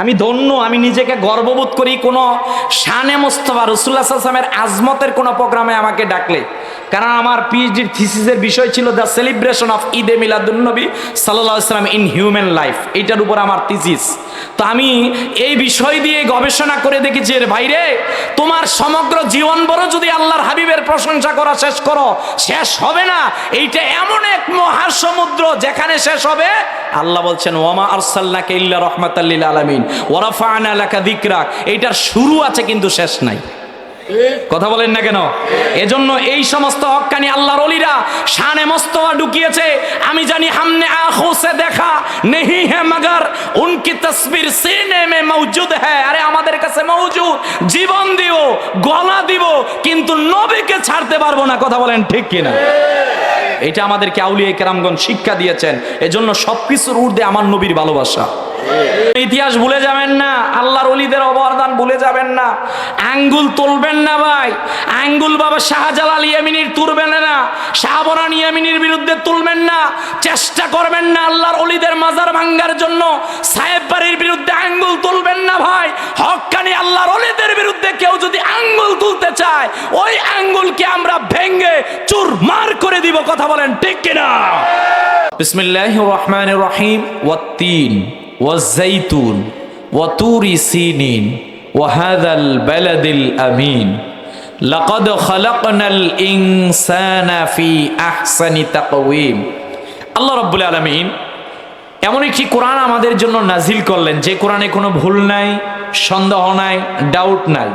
আমি ধন্য, আমি নিজেকে গর্ববোধ করি কোনো শানে মোস্তফা রাসূলুল্লাহ সাল্লাল্লাহু আলাইহি ওয়াসাল্লামের আজমতের কোনো প্রোগ্রামে আমাকে ডাকলে। কারণ আমার পিএইচডির থিসিসের বিষয় ছিল দ্য সেলিব্রেশন অফ ঈদে মিলাদুন নবী সাল্লাল্লাহু আলাইহি ওয়াসাল্লাম ইন হিউম্যান লাইফ, এইটার উপর আমার থিসিস। তো আমি এই বিষয় দিয়ে গবেষণা করে দেখেছি এর ভাইরে, তোমার সমগ্র জীবন বড় যদি আল্লাহর হাবিবের প্রশংসা করা শেষ করো, শেষ হবে না। এইটা এমন এক মহাসমুদ্র যেখানে শেষ হবে, আল্লাহ বলছেন ওয়ামা আরসালনাকা ইল্লা রাহমাতাল লিল আলামিন ওয়া রাফা'না লাকা যিকরাক। এইটার শুরু আছে কিন্তু শেষ নাই। কথা বলেন না কেন? এজন্য এই সমস্ত হক্কানি আল্লাহর ওলিরা শানে মোস্তফা ঢুকিয়েছে। আমি জানি हमने आंखों से देखा नहीं है मगर उनकी तस्वीर सीने में मौजूद है। আরে আমাদের কাছে মওজুদ, জীবন দিব, গলা দিব, কিন্তু নবীকে ছাড়তে পারবো না। কথা বলেন ঠিক কিনা? এটা আমাদেরকে আউলিয়া কেরামগণ শিক্ষা দিয়েছেন। এজন্য সবকিছুর ঊর্ধ্বে আমার নবীর ভালোবাসা। ইতিহাস ভুলে যাবেন না, আল্লাহর ওলিদের অবদান ভুলে যাবেন না। আঙ্গুল তুলবেন না ভাই, আঙ্গুল বাবা শাহজালাল ইয়ামিনীর তুলবেন না, শাহবরান ইয়ামিনীর বিরুদ্ধে তুলবেন না। চেষ্টা করবেন না আল্লাহর ওলিদের মাজার ভাঙ্গার জন্য। সাহেব বাড়ির বিরুদ্ধে আঙ্গুল তুলবেন না ভাই। হক্কানি আল্লাহর ওলিদের বিরুদ্ধে কেউ যদি আঙ্গুল তুলতে চায়, ওই আঙ্গুলকে আমরা ভেঙে চুরমার করে দিব। কথা বলেন ঠিক কিনা? বিসমিল্লাহির রহমানির রহিম। ওয়াত্তিন والزيتون وطور سينين وهذا البلد الأمين لقد خلقنا الإنسان في أحسن تقويم। আল্লাহ রাব্বুল আলামিন এমন একটি কোরআন আমাদের জন্য নাজিল করলেন যে কোরআনে কোনো ভুল নাই, সন্দেহ নাই, ডাউট নাই।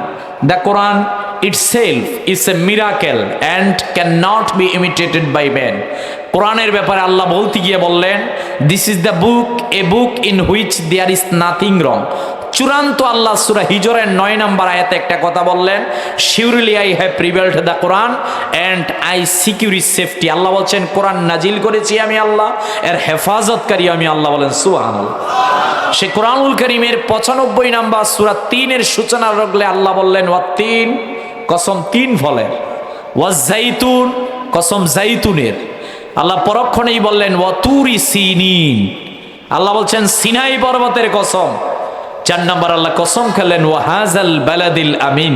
The Quran itself is a miracle and cannot be imitated by man. কোরআনের ব্যাপারে আল্লাহ বলতে গিয়ে বললেন, this is the book, a book in which there is nothing wrong. চূড়ান্ত আল্লাহ সূরা হিজরের 9 নম্বর আয়াতে একটা কথা বললেন, surely I have revealed the Quran and I secure is safety. Allah বলছেন কোরআন নাজিল করেছি আমি আল্লাহ, এর হেফাজতকারী আমি আল্লাহ। বলেন সুবহানাল্লাহ। সে কোরআনুল কারীমের 95 নম্বর সূরা 3-এর সূচনার রগলে আল্লাহ বললেন ওয়াত্তিন, কসম 3 ফলের, ওয়াজ-জাইতুন, কসম জাইতুনের। আল্লাহ পরক্ষণেই বললেন ওয়াতুরি সিনিন, আল্লাহ বলছেন সিনাই পর্বতের কসম। 4 নম্বর আল্লাহ কসম খেলেন ওয়াহাজাল বালাদিল আমিন,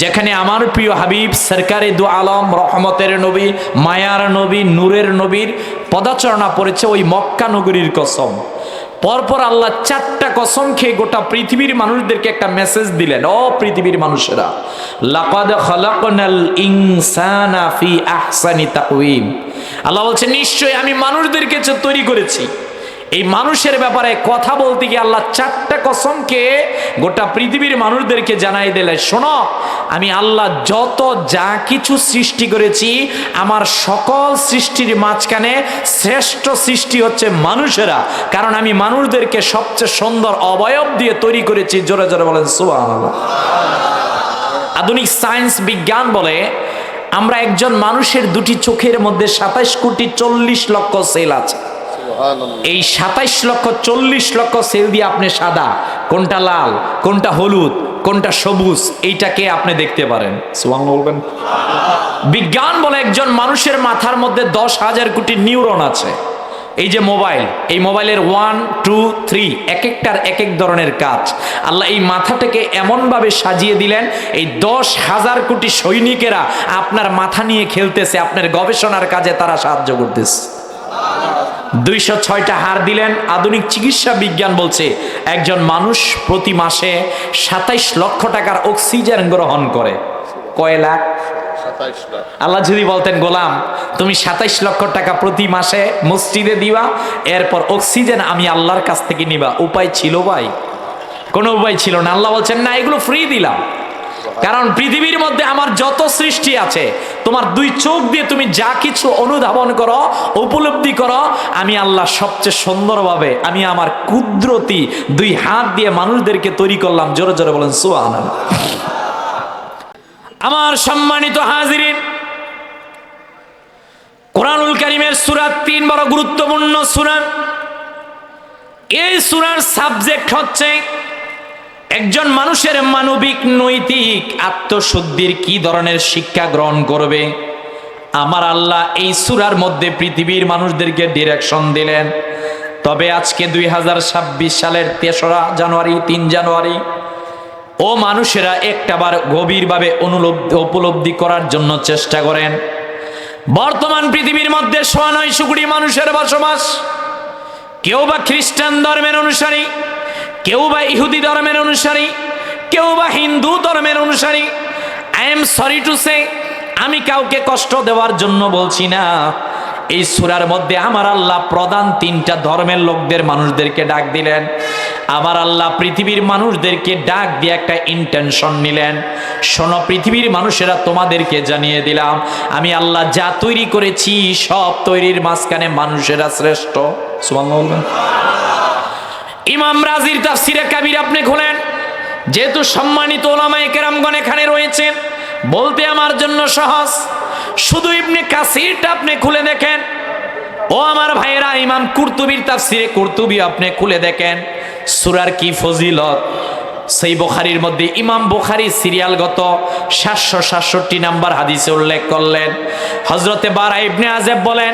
যেখানে আমার প্রিয় হাবিব সরকারে দু আলম, রহমতের নবী, মায়ার নবী, নূরের নবীর পদাচরণা পড়েছে, ওই মক্কা নগরীর কসম। পরপর আল্লাহ 4টা কসম খেয়ে গোটা পৃথিবীর মানুষদেরকে একটা মেসেজ দিলেন, ও পৃথিবীর মানুষেরা, লাকাদ খালাকনাল ইনসানা ফি আহসানি তাকওয়িম। আল্লাহ বলছেন নিশ্চয়ই আমি মানুষদেরকে তৈরি করেছি। এই মানুষের ব্যাপারে কথা বলতে গিয়ে আল্লাহ 4টা কসমকে গোটা পৃথিবীর মানুষদেরকে জানাই দিলেন, শোনো আমি আল্লাহ যত যা কিছু সৃষ্টি করেছি, আমার সকল সৃষ্টির মাঝখানে শ্রেষ্ঠ সৃষ্টি হচ্ছে মানুষেরা। কারণ আমি মানুষদেরকে সবচেয়ে সুন্দর অবয়ব দিয়ে তৈরি করেছি। জোরে জোরে বলেন সুবহানাল্লাহ। আধুনিক সায়েন্স বিজ্ঞান বলে আমরা একজন মানুষের 2টি চোখের মধ্যে 27 কোটি 40 লক্ষ সেল আছে। এই 27 লক্ষ 40 লক্ষ সেল দিয়ে আপনি সাদা, কোনটা লাল, কোনটা হলুদ, কোনটা সবুজ, এইটাকে আপনি দেখতে পারেন। সুবহানাল্লাহ বলবেন। বিজ্ঞান বলে একজন মানুষের মাথার মধ্যে 10,000 কোটি নিউরন আছে। এই যে মোবাইল, এই মোবাইলের 1, 2, 3 এক একটার এক এক ধরনের কাজ। আল্লাহ এই মাথাটাকে এমনভাবে সাজিয়ে দিলেন, এই 10,000 কোটি সৈনিকেরা আপনার মাথা নিয়ে খেলতেছে, আপনার গবেষণার কাজে তারা সাহায্য করতেছে। 206টা হাড় দিলেন। আধুনিক চিকিৎসা বিজ্ঞান বলছে একজন মানুষ প্রতি মাসে 27 লক্ষ টাকার অক্সিজেন গ্রহণ করে। কয় লাখ? 27 লাখ। আল্লাহ যদি বলতেন গোলাম তুমি 27 লক্ষ টাকা প্রতি মাসে মসজিদে দিবা, এরপর অক্সিজেন আমি আল্লাহর কাছ থেকে নিবা, উপায় ছিল ভাই? কোনো উপায় ছিল না। আল্লাহ বলছেন না, এগুলো ফ্রি দিলাম। কারণ পৃথিবীর মধ্যে আমার যত সৃষ্টি আছে, তোমার 2 চোখ দিয়ে তুমি যা কিছু অনুধাবন করো, উপলব্ধি করো, আমি আল্লাহ সবচেয়ে সুন্দরভাবে আমি আমার কুদরতি 2 হাত দিয়ে মানুষদেরকে তৈরি করলাম। জোরে জোরে বলেন সুবহানাল্লাহ। আমার সম্মানিত হাজিরিন, কোরআনুল কারীমের সূরা 3 বড় গুরুত্বপূর্ণ সূরা। এই সূরার সাবজেক্ট হচ্ছে একজন মানুষের মানবিক নৈতিক আত্মশুদ্ধির কি ধরনের শিক্ষা গ্রহণ করবে। আমার আল্লাহ এই সূরার মধ্যে পৃথিবীর মানুষদেরকে ডিরেকশন দিলেন। তবে আজকে 2026 সালের 3রা জানুয়ারি 3 জানুয়ারি ও মানুষেরা একটাবার গভীরভাবে উপলব্ধি করার জন্য চেষ্টা করেন। বর্তমান পৃথিবীর মধ্যে 9.5 কোটি মানুষের বসবাস। কেউ বা খ্রিস্টান ধর্মের অনুসারী, কেউ বা ইহুদি ধর্মের অনুসারী, কেউ বা হিন্দু ধর্মের অনুসারী। I am sorry to say, আমি কাউকে কষ্ট দেওয়ার জন্য বলছি না। এই সূরার মধ্যে আমার আল্লাহ প্রধান 3টা ধর্মের লোকদের মানুষদেরকে ডাক দিলেন। আমার আল্লাহ পৃথিবীর মানুষদেরকে ডাক দিয়ে একটা ইন্টেনশন নিলেন। শোনো পৃথিবীর মানুষেরা, তোমাদেরকে জানিয়ে দিলাম আমি আল্লাহ যা তৈরি করেছি সব তৈরির মাঝখানে মানুষেরা শ্রেষ্ঠ। সুবহানাল্লাহ। ইমাম রাজির তাফসিরে কাবির আপনি খুলেন, যেহেতু সম্মানিত উলামায়ে কেরামগণ এখানে রয়েছেন, বলতে আমার জন্য সহজ। শুধু ইবনে কাসিরটা আপনি খুলে দেখেন। ও আমার ভাইয়েরা, ইমাম কুরতুবীর তাফসিরে কুরতুবী আপনি খুলে দেখেন সূরার কি ফজিলত। সেই বুখারীর মধ্যে ইমাম বুখারী সিরিয়ালগত 767 নাম্বার হাদিসে উল্লেখ করলেন। হযরতে বারা ইবনে আযেব বলেন,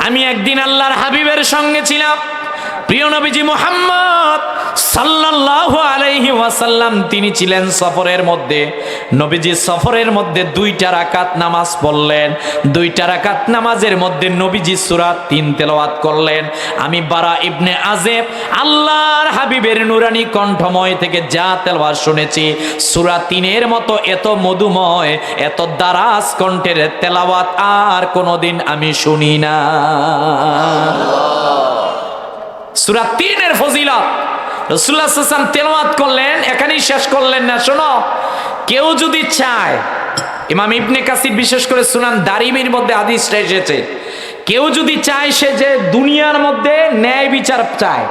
আমি একদিন আল্লাহর হাবিবের সঙ্গে ছিলাম। প্রিয় নবীজি মুহাম্মদ সাল্লাল্লাহু আলাইহি ওয়াসাল্লাম তিনি ছিলেন সফরের মধ্যে। নবীজি সফরের মধ্যে 2টা রাকাত নামাজ পড়লেন। 2টা রাকাত নামাজের মধ্যে নবীজি সূরা 3 তেলাওয়াত করলেন। আমি বারা ইবনে আযেব আল্লাহর হাবিবের নুরানি কণ্ঠময় থেকে যা তেলাওয়াত শুনেছি, সূরা 3-এর মতো এত মধুময়, এত দারাজ কণ্ঠের তেলাওয়াত আর কোনোদিন আমি শুনি না। সূরা 3-এর ফজিলত রাসূলুল্লাহ সাল্লাল্লাহু আলাইহি ওয়াসাল্লাম তেলাওয়াত করলেন, এখানেই শেষ করলেন না। শোনো, কেউ যদি চায়, ইমাম ইবনে কাসির বিশেষ করে সুনান দারিমির মধ্যে হাদিসটা এসেছে, কেউ যদি চায় সে যে দুনিয়ার মধ্যে ন্যায় বিচার চায়,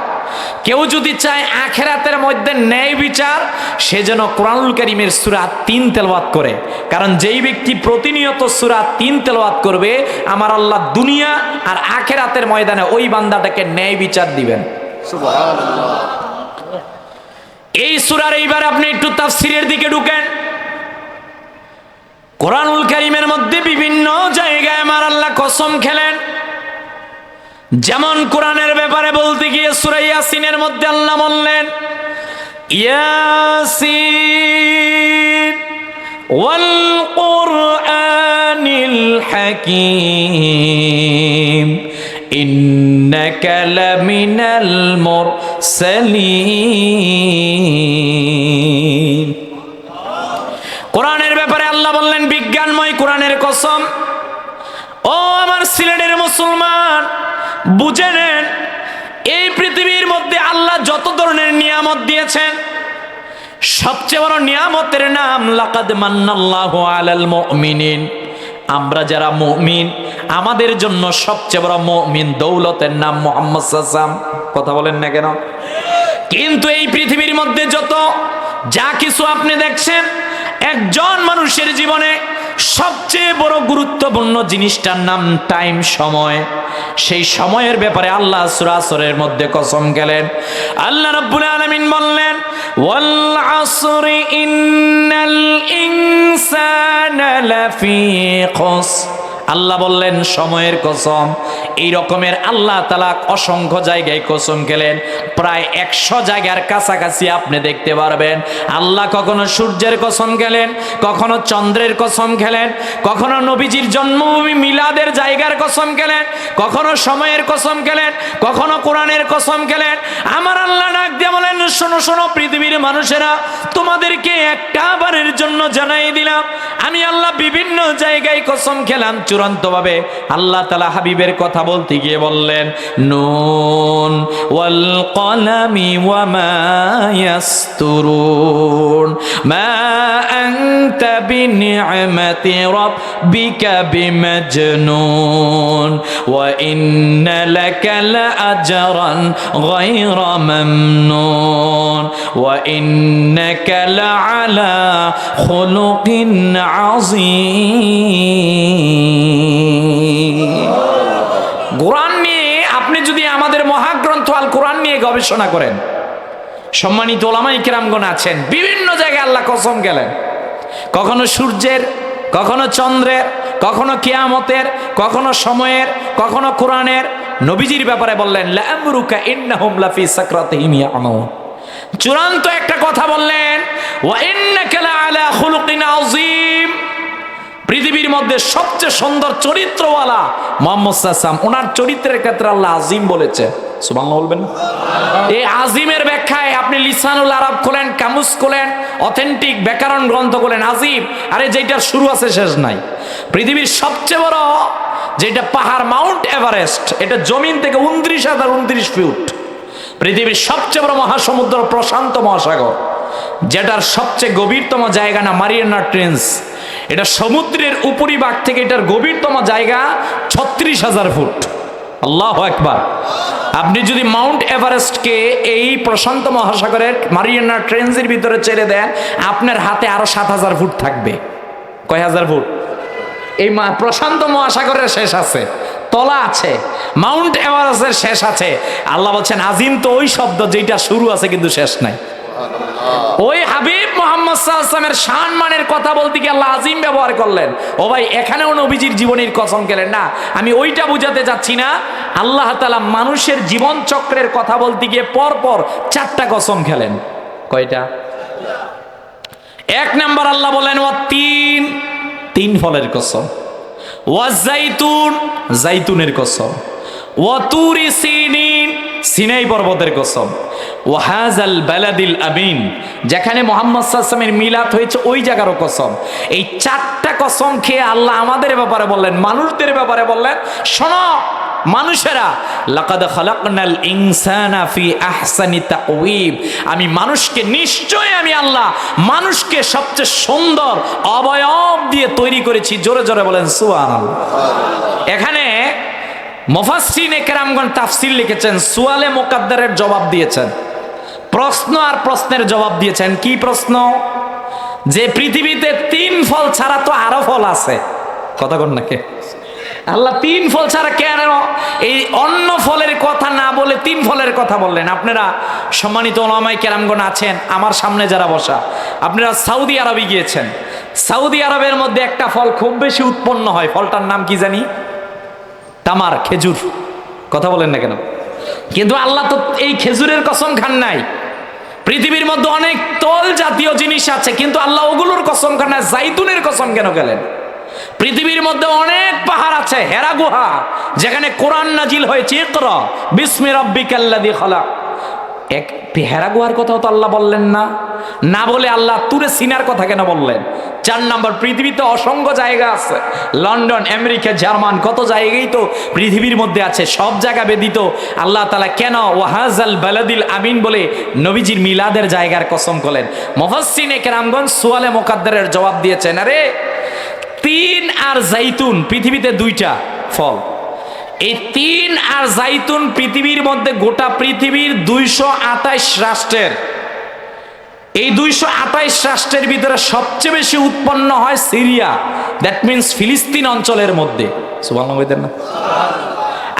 কেউ যদি চায় আখিরাতের মধ্যে ন্যায় বিচার, সে যেন কোরআনুল কারীমের সূরা 3 তেলাওয়াত করে। কারণ যেই ব্যক্তি প্রতিনিয়ত সূরা 3 তেলাওয়াত করবে, আমার আল্লাহ দুনিয়া আর আখিরাতের ময়দানে ওই বান্দাটাকে ন্যায় বিচার দিবেন। সুবহানাল্লাহ। এই সূরার এইবার আপনি একটু তাফসীরের দিকে ঢুকেন। কোরআনুল কারীমের মধ্যে বিভিন্ন জায়গায় আমার আল্লাহ কসম খেলেন। যেমন কোরআনের ব্যাপারে বলতে গিয়ে সূরা ইয়াসিনের মধ্যে আল্লাহ বললেন, ইয়াসিন ওয়াল কুরআনিল হাকীম ইন্নাকা লামিনাল মুরসালিন। কোরআনের ব্যাপারে আল্লাহ বললেন বিজ্ঞানময় কোরআনের কসম। ও আমার সিলেটের মুসলমান, বুঝে নেন, এই পৃথিবীর মধ্যে আল্লাহ যত ধরনের নিয়ামত দিয়েছেন, সবচেয়ে বড় নিয়ামতের নাম লাকাদ মান্নাল্লাহু আলাল মুমিনিন। আমরা যারা মুমিন, আমাদের জন্য সবচেয়ে বড় মুমিন দৌলতের নাম মুহাম্মদ সাল্লাল্লাহু আলাইহি ওয়াসাল্লাম। কথা বলেন না কেন? কিন্তু এই পৃথিবীর মধ্যে যত যা কিছু আপনি দেখছেন, একজন মানুষের জীবনে সবচেয়ে বড় গুরুত্বপূর্ণ জিনিসটার নাম টাইম, সময়। সেই সময়ের ব্যাপারে আল্লাহ সূরা আসরের মধ্যে কসম খেলেন। আল্লাহ রাব্বুল আলামিন বললেন, ওয়াল আসরি ইন্নাল ইনসানা লাফি খুসর। আল্লাহ বললেন সময়ের কসম। এই রকমের আল্লাহ তাআলা অসংখ্য জায়গায় কসম খেলেন, প্রায় 100 জায়গার কাছাকাছি আপনি দেখতে পারবেন। আল্লাহ কখনো সূর্যের কসম খেলেন, কখনো চন্দ্রের কসম খেলেন, কখনো নবীজির জন্মভূমি মিলাদের জায়গার কসম খেলেন, কখনো সময়ের কসম খেলেন, কখনো কোরআনের কসম খেলেন। আমার আল্লাহ ডাক দিয়ে বলেন, শোনো শোনো পৃথিবীর মানুষেরা, তোমাদেরকে একটা বারের জন্য জানাই দিলাম, আমি আল্লাহ বিভিন্ন জায়গায় কসম খেলাম। চূড়ান্ত ভাবে আল্লাহ তাআলা হাবিবের কথা বলতে গিয়ে বললেন, নুন ওয়াল কলামি ওয়া মা ইয়াসতুরুন মা আনতা বিনি'মাতি রাব্বিকা বিমাজনুন ওয়া ইন্না লাকা লাআজরান গায়রা মামনুন ওয়া ইন্নাকা লাআলা খুলুকিন আযীম। কোরআন নিয়ে আপনি যদি আমাদের মহাগ্রন্থ আল কোরআন নিয়ে গবেষণা করেন, সম্মানিত ওলামায়ে কেরামগণ আছেন, বিভিন্ন জায়গায় আল্লাহ কসম গেলেন, কখনো সূর্যের, কখনো চন্দ্রের, কখনো কিয়ামতের, কখনো সময়ের, কখনো কোরআনের, নবীজির ব্যাপারে বললেন লাআমরুকা ইন্নাহুম লাফি সাকরাতিহিম ইয়ামাউন। চূড়ান্ত একটা কথা বললেন, ওয়া ইন্নাকা লাআলা খুলুকিন আযীম। পৃথিবীর মধ্যে সবচেয়ে সুন্দর চরিত্রওয়ালা মুহাম্মদ সাল্লাল্লাহু আলাইহি ওয়াসাল্লাম, ওনার চরিত্রের ক্ষেত্রে আল্লাহ আজিম বলেছে। সুবহানাল্লাহ বলবেন। এই আজিমের ব্যাখ্যায় আপনি লিসানুল আরব খোলেন, কামুস খোলেন, অথেন্টিক ব্যাকরণ গ্রন্থ খোলেন, আজিম, আরে যেটার শুরু আছে শেষ নাই। পৃথিবীর সবচেয়ে বড় যেটা পাহাড় মাউন্ট এভারেস্ট, এটা জমিন থেকে 29,029 ফুট। পৃথিবীর সবচেয়ে বড় মহাসমুদ্র প্রশান্ত মহাসাগর, যেটার সবচেয়ে গভীরতম জায়গা না মারিয়ানা ট্রেঞ্চ, এটা সমুদ্রের উপরিভাগ থেকে এটার গভীরতম জায়গা 36,000 ফুট। আল্লাহু আকবার। আপনি যদি মাউন্ট এভারেস্টকে এই প্রশান্ত মহাসাগরের মারিয়ানা ট্রেঞ্চের ভিতরে ছেড়ে দেন, আপনার হাতে আরো 7,000 ফুট থাকবে। কয় হাজার ফুট? এই প্রশান্ত মহাসাগরের শেষ আছে, তলা আছে, মাউন্ট এভারেস্টের শেষ আছে। আল্লাহ বলছেন আজিম তো ওই শব্দ যেটা শুরু আছে কিন্তু শেষ নাই। ওই হাবিব মুহাম্মদ সাল্লাল্লাহু আলাইহি ওয়াসাল্লামের সম্মানের কথা বলতে গিয়ে আল্লাহ আজিম ব্যবহার করলেন। ও ভাই, এখানেও নবীজির জীবনের কসম খেলেন না, আমি ওইটা বুঝাতে যাচ্ছি না। আল্লাহ তাআলা মানুষের জীবন চক্রের কথা বলতে গিয়ে পরপর 4টা কসম খেলেন। কয়টা? এক নাম্বার আল্লাহ বলেন ও তিন ফলের কসম, ওয়া জাইতুন, জাইতুনের কসম, ওয়া তুরি সিনিন, সিনাই পর্বতের কসম, ওয়া হাযাল বালাদিল আমিন, যেখানে মুহাম্মদ সাল্লাল্লাহু আলাইহি ওয়াসাল্লামের মিলাদ হয়েছে ওই জায়গারও কসম। এই 4টা কসম খেয়ে আল্লাহ আমাদের ব্যাপারে বললেন, মানুষদের ব্যাপারে বললেন, শোনো মানুষেরা, লাকাদ খালাকনাল ইনসানা ফি আহসানি তাকওয়িম, আমি মানুষকে নিশ্চয় আমি আল্লাহ মানুষকে সবচেয়ে সুন্দর অবয়ব দিয়ে তৈরি করেছি। জোরে জোরে বলেন সুবহানাল্লাহ। এখানে মুফাসসিরিনে কেরামগণ তাফসীর লিখেছেন, সুয়ালে মুকাদ্দারের জবাব দিয়েছেন, প্রশ্ন আর প্রশ্নের জবাব দিয়েছেন। কি প্রশ্ন? যে পৃথিবীতে 3 ফল ছাড়া তো আরো ফল আছে। কথা কন নাকি? আল্লাহ 3 ফল ছাড়া কেন এই অন্য ফলের কথা না বলে 3 ফলের কথা বললেন? আপনারা সম্মানিত উলামায়ে কেরামগণ আছেন আমার সামনে যারা বসা, আপনারা সৌদি আরবে গিয়েছেন। সৌদি আরবের মধ্যে একটা ফল খুব বেশি উৎপন্ন হয়, ফলটার নাম কি জানি? তামার, খেজুর। কথা বলেন না কেন? কিন্তু আল্লাহ তো এই খেজুরের কসম খান নাই। পৃথিবীর মধ্যে অনেক তল জাতীয় জিনিস আছে, কিন্তু আল্লাহ ওগুলোর কসম খান না। জাইতুনের কসম কেন গেলেন? পৃথিবীর মধ্যে অনেক পাহাড় আছে, হেরা গুহা, যেখানে কোরআন নাজিল হয়েছে, ইকরা বিসমি রাব্বিকাল্লাযী খালাক। এক হেরা গুহার কথাও তো আল্লাহ বললেন না। না বলে আল্লাহ তুরে সিনার কথা কেন বললেন? 4 নম্বর, পৃথিবীতে অসংখ্য জায়গা আছে, লন্ডন, আমেরিকা, জার্মান, কত জায়গায় তো পৃথিবীর মধ্যে আছে, সব জায়গা ব্যতীত আল্লাহ তাআলা কেন ওয়াহাজাল বালাদিল আমিন বলে নবীজির মিলাদের জায়গার কসম করলেন? মুফাসসিরিনে কেরামগণ সুয়ালে মুকাদ্দারের জবাব দিয়েছেন, আরে 3 আর জাইতুন পৃথিবীতে 2টা ফল। এই 3 আর জাইতুন পৃথিবীর মধ্যে, গোটা পৃথিবীর 228 রাষ্ট্রের, এই 228 রাষ্ট্রের ভিতরে সবচেয়ে বেশি উৎপন্ন হয় সিরিয়া, দ্যাট মিন্স ফিলিস্তিন অঞ্চলের মধ্যে। সুবহানাল্লাহ বলতেন না?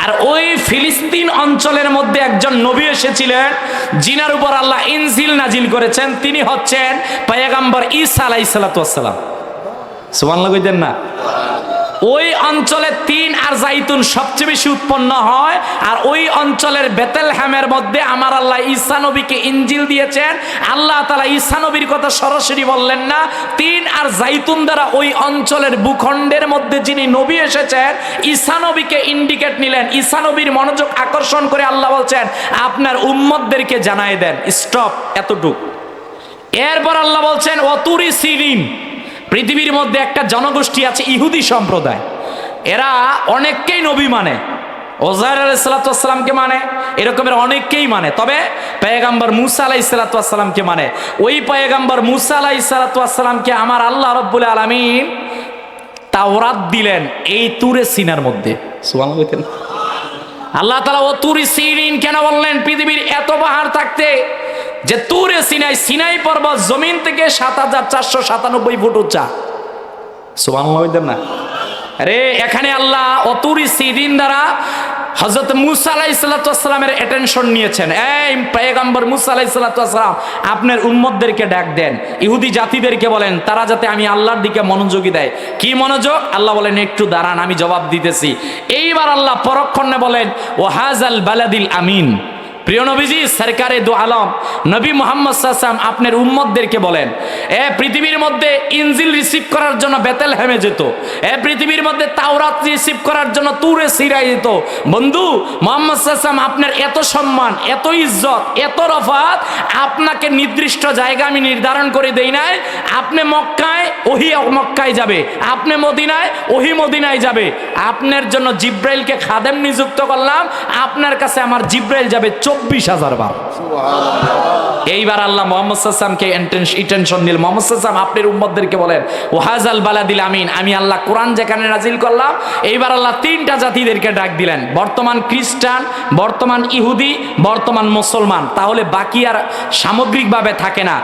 আর ওই ফিলিস্তিন অঞ্চলের মধ্যে একজন নবী এসেছিলেন, জিনার উপর আল্লাহ ইনজিল নাজিল করেছেন, তিনি হচ্ছেন পয়গম্বর ঈসা আলাইহিস সালাতু ওয়াস সালাম। সুবহানাল্লাহ কইতেন না? ওই অঞ্চলে 3 আর জাইতুন সবচেয়ে বেশি উৎপন্ন হয়। আর ওই অঞ্চলের বেতেলহেমের মধ্যে আমার আল্লাহ ঈসা নবীকে ইনজিল দিয়েছেন। আল্লাহ তাআলা ঈসা নবীর কথা সরাসরি বললেন না, 3 আর জাইতুন দ্বারা ওই অঞ্চলের ভূখণ্ডের মধ্যে যিনি নবী এসেছেন ঈসা নবীকে ইন্ডিকেট নিলেন। ঈসা নবীর মনোযোগ আকর্ষণ করে আল্লাহ বলছেন, আপনার উম্মতদেরকে জানায় দেন। স্টপ, এতটুক। এরপর আল্লাহ বলছেন ওয়াতুরি সিনিন, পৃথিবীর মধ্যে একটা জনগোষ্ঠী আছে ইহুদি সম্প্রদায়, এরা অনেককেই নবী মানে, ওজাইর আলাইহিস সালাতু ওয়াস সালামকে মানে, এরকমের অনেককেই মানে, তবে পয়গম্বর মূসা আলাইহিস সালাতু ওয়াস সালামকে মানে। ওই পয়গম্বর মূসা আলাইহিস সালাতু ওয়াস সালামকে আমার আল্লাহ রাব্বুল আলামিন তাওরাত দিলেন এই তুরে সিনার মধ্যে। সুবহানাল্লাহ। আল্লাহ তাআলা ও তুরি সিনিন কেন বললেন? পৃথিবীর এত পাহাড় থাকতে যে তুরে সিনাই, সিনাই পর্বত জমিন থেকে ৭,৪৯৭ ফুট উঁচা। সুবহানাল্লাহ বলতেন না? আরে এখানে আল্লাহ অতুরি সিদিন দ্বারা হযরত মুসা আলাইহিস সালামের অ্যাটেনশন নিয়েছেন। এই পয়গম্বর মুসা আলাইহিস সালাম, আপনার উম্মতদেরকে ডাক দেন, ইহুদি জাতিদেরকে বলেন তারা যাতে আমি আল্লাহর দিকে মনোযোগী দেয়। কি মনোযোগ? আল্লাহ বলেন একটু দাঁড়ান, আমি জবাব দিতেছি। এইবার আল্লাহ পরক্ষণে বলেন ও হাজাল বালাদিল আমিন। প্রিয় নবীজি সরকারে দু আলম নবী মুহাম্মদ সাল্লাল্লাহু আলাইহি ওয়াসাল্লাম আপনার উম্মতদেরকে বলেন, পৃথিবীর মধ্যে ইনজিল রিসিভ করার জন্য বেতেলহেমে যেত, পৃথিবীর মধ্যে তাওরাত রিসিভ করার জন্য তুরে সিরায় যেত। বন্ধু মুহাম্মদ সাল্লাল্লাহু আলাইহি ওয়াসাল্লাম, আপনার এত সম্মান, এত ইজ্জত, এত রফাত, আপনাকে নির্দিষ্ট জায়গা আমি নির্ধারণ করে দেই নাই। আপনি মক্কায়, ওহি মক্কায় যাবে, আপনি মদিনায়, ওহি মদিনায় যাবে। আপনার জন্য জিব্রাইলকে খাদেম নিযুক্ত করলাম, আপনার কাছে আমার জিব্রাইল যাবে 24,000 বার। এইবার আল্লাহ মুহাম্মদ সাল্লাল্লাহু আলাইহি ওয়াসাল্লামকে ইন্টেনশন দিল। মুহাম্মদ সাল্লাল্লাহু আলাইহি ওয়াসাল্লাম আপনার উম্মতদেরকে বলেন ওয়াহাজাল বালাদিল আমিন, আমি আল্লাহ কোরআন যেখানে নাজিল করলাম। এইবার আল্লাহ তিনটা জাতিদেরকে ডাক দিলেন, বর্তমান খ্রিস্টান, বর্তমান ইহুদি, বর্তমান মুসলমান। তাহলে বাকি আর সামগ্রিকভাবে থাকে না।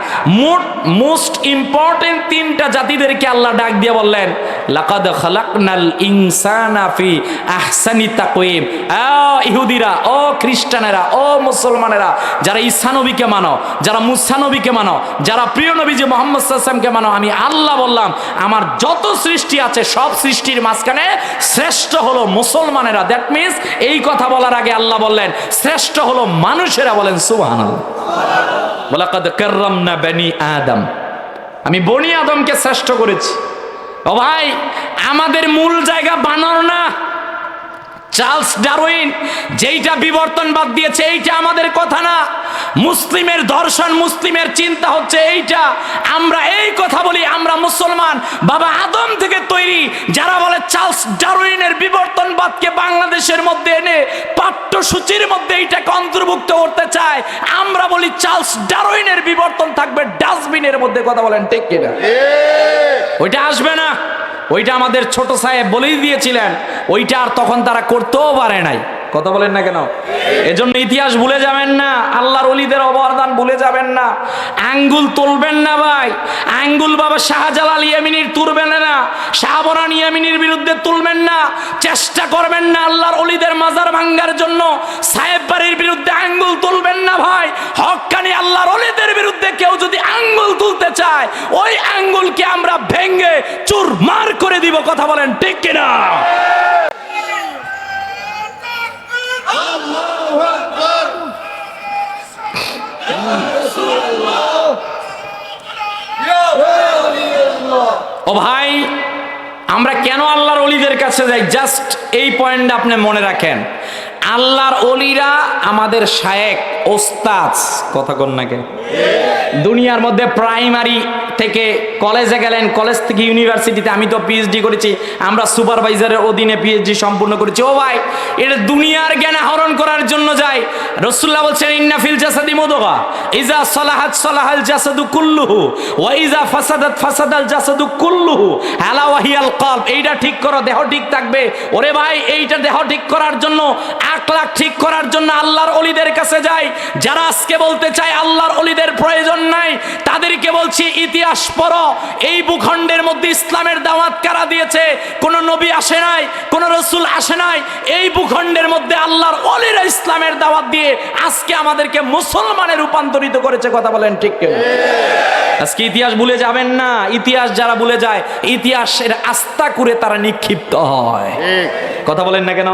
মোস্ট ইম্পর্টেন্ট তিনটা জাতিদেরকে আল্লাহ ডাক দিয়ে বললেন লাকাদ খালাকনাল ইনসানা ফি আহসানি তাকওয়িম। ইহুদিরা, ও খ্রিস্টানেরা, ও মুসলমানেরা, যারা ঈসা নবীকে মানো, যারা মুসা নবীকে মানো, যারা প্রিয় নবী যে মুহাম্মদ সাল্লাল্লাহু আলাইহি ওয়াসাল্লামকে মানো, আমি আল্লাহ বললাম আমার যত সৃষ্টি আছে সব সৃষ্টির মাঝখানে শ্রেষ্ঠ হলো মুসলমানেরা। দ্যাট মিন্স এই কথা বলার আগে আল্লাহ বললেন শ্রেষ্ঠ হলো মানুষেরা। বলেন সুবহানাল্লাহ। ওয়ালাকাদ কাররামনা বনি আদম, আমি বনি আদমকে শ্রেষ্ঠ করেছি। ও ভাই, আমাদের মূল জায়গা বানর না। চার্লস ডারউইন যেইটা বিবর্তনবাদ দিয়েছে এইটা আমাদের কথা না। মুসলিমের দর্শন, মুসলিমের চিন্তা হচ্ছে এইটা। আমরা এই কথা বলি, আমরা মুসলমান, বাবা আদম থেকে তৈরি। যারা বলে চার্লস ডারউইনের বিবর্তনবাদকে বাংলাদেশের মধ্যে এনে পাঠ্যসূচির মধ্যে এইটাকে অন্তর্ভুক্ত করতে চায়, আমরা বলি চার্লস ডারউইনের বিবর্তন থাকবে ডাস্টবিনের মধ্যে। কথা বলেন ঠিক কিনা? ওইটা আসবে না। ওইটা আমাদের ছোট সাহেব বলেই দিয়েছিলেন, ওইটা আর তখন তারা করতেও পারে নাই। কথা বলেন না কেন? এজন্য ইতিহাস ভুলে যাবেন না, আল্লাহর ওলিদের অবদান ভুলে যাবেন না। আঙ্গুল তুলবেন না ভাই, আঙ্গুল বাবা শাহজালাল ইয়ামিনীর তুলবেন না, শাহবরান ইয়ামিনীর বিরুদ্ধে তুলবেন না। চেষ্টা করবেন না আল্লাহর ওলিদের মাজার ভাঙ্গার জন্য। সাহেব বাড়ির বিরুদ্ধে আঙ্গুল তুলবেন না ভাই। হক্কানি আল্লাহর ওলিদের বিরুদ্ধে কেউ যদি আঙ্গুল তুলতে চায়, ওই আঙ্গুলকে আমরা ভেঙ্গে চুরমার করে দিব। কথা বলেন ঠিক কিনা? ও ভাই, আমরা কেন আল্লাহর ওলিদের কাছে যাই? জাস্ট এই পয়েন্টটা আপনি মনে রাখেন। আল্লাহর ওলিরা আমাদের শায়েখ, ওস্তাদ। কথা কন না কেন? দুনিয়ার মধ্যে প্রাইমারি থেকে কলেজে গেলেন, কলেজ থেকে ইউনিভার্সিটিতে, আমি তো পিএইচডি করেছি, আমরা সুপারভাইজারের অধীনে পিএইচডি সম্পূর্ণ করেছি। ও ভাই, এটা দুনিয়ার জ্ঞান আহরণ করার জন্য যায়। রাসূলুল্লাহ বলছেন ইন্না ফিল জাসাদি মুদগা ইজা সালাহাত সালাহাল জাসাদু কুল্লুহু ওয়া ইজা ফাসাদাত ফাসাদাল জাসাদু কুল্লুহু আলা ওয়াহিয়াল কলব। এইটা ঠিক করো, দেহ ঠিক থাকবে। ওরে ভাই, এইটা দেহ ঠিক করার জন্য, আকলাক ঠিক করার জন্য আল্লাহর ওলিদের কাছে যাই। যারা আজকে বলতে চায় আল্লাহর ওলিদের প্রয়োজন নাই, তাদেরকে বলছি ইতিহাস পড়ো। এই ভূখণ্ডের মধ্যে ইসলামের দাওয়াত কারা দিয়েছে? কোন নবী আসে নাই, কোন রাসূল আসে নাই। এই ভূখণ্ডের মধ্যে আল্লাহর ওলিরা ইসলামের দাওয়াত দিয়ে আজকে আমাদেরকে মুসলমানে রূপান্তরিত করেছে। কথা বলেন ঠিক কিনা? আজকে ইতিহাস ভুলে যাবেন না। ইতিহাস যারা ভুলে যায়, ইতিহাসের আস্থা করে তারা নিক্ষিপ্ত হয়। কথা বলেন না কেন?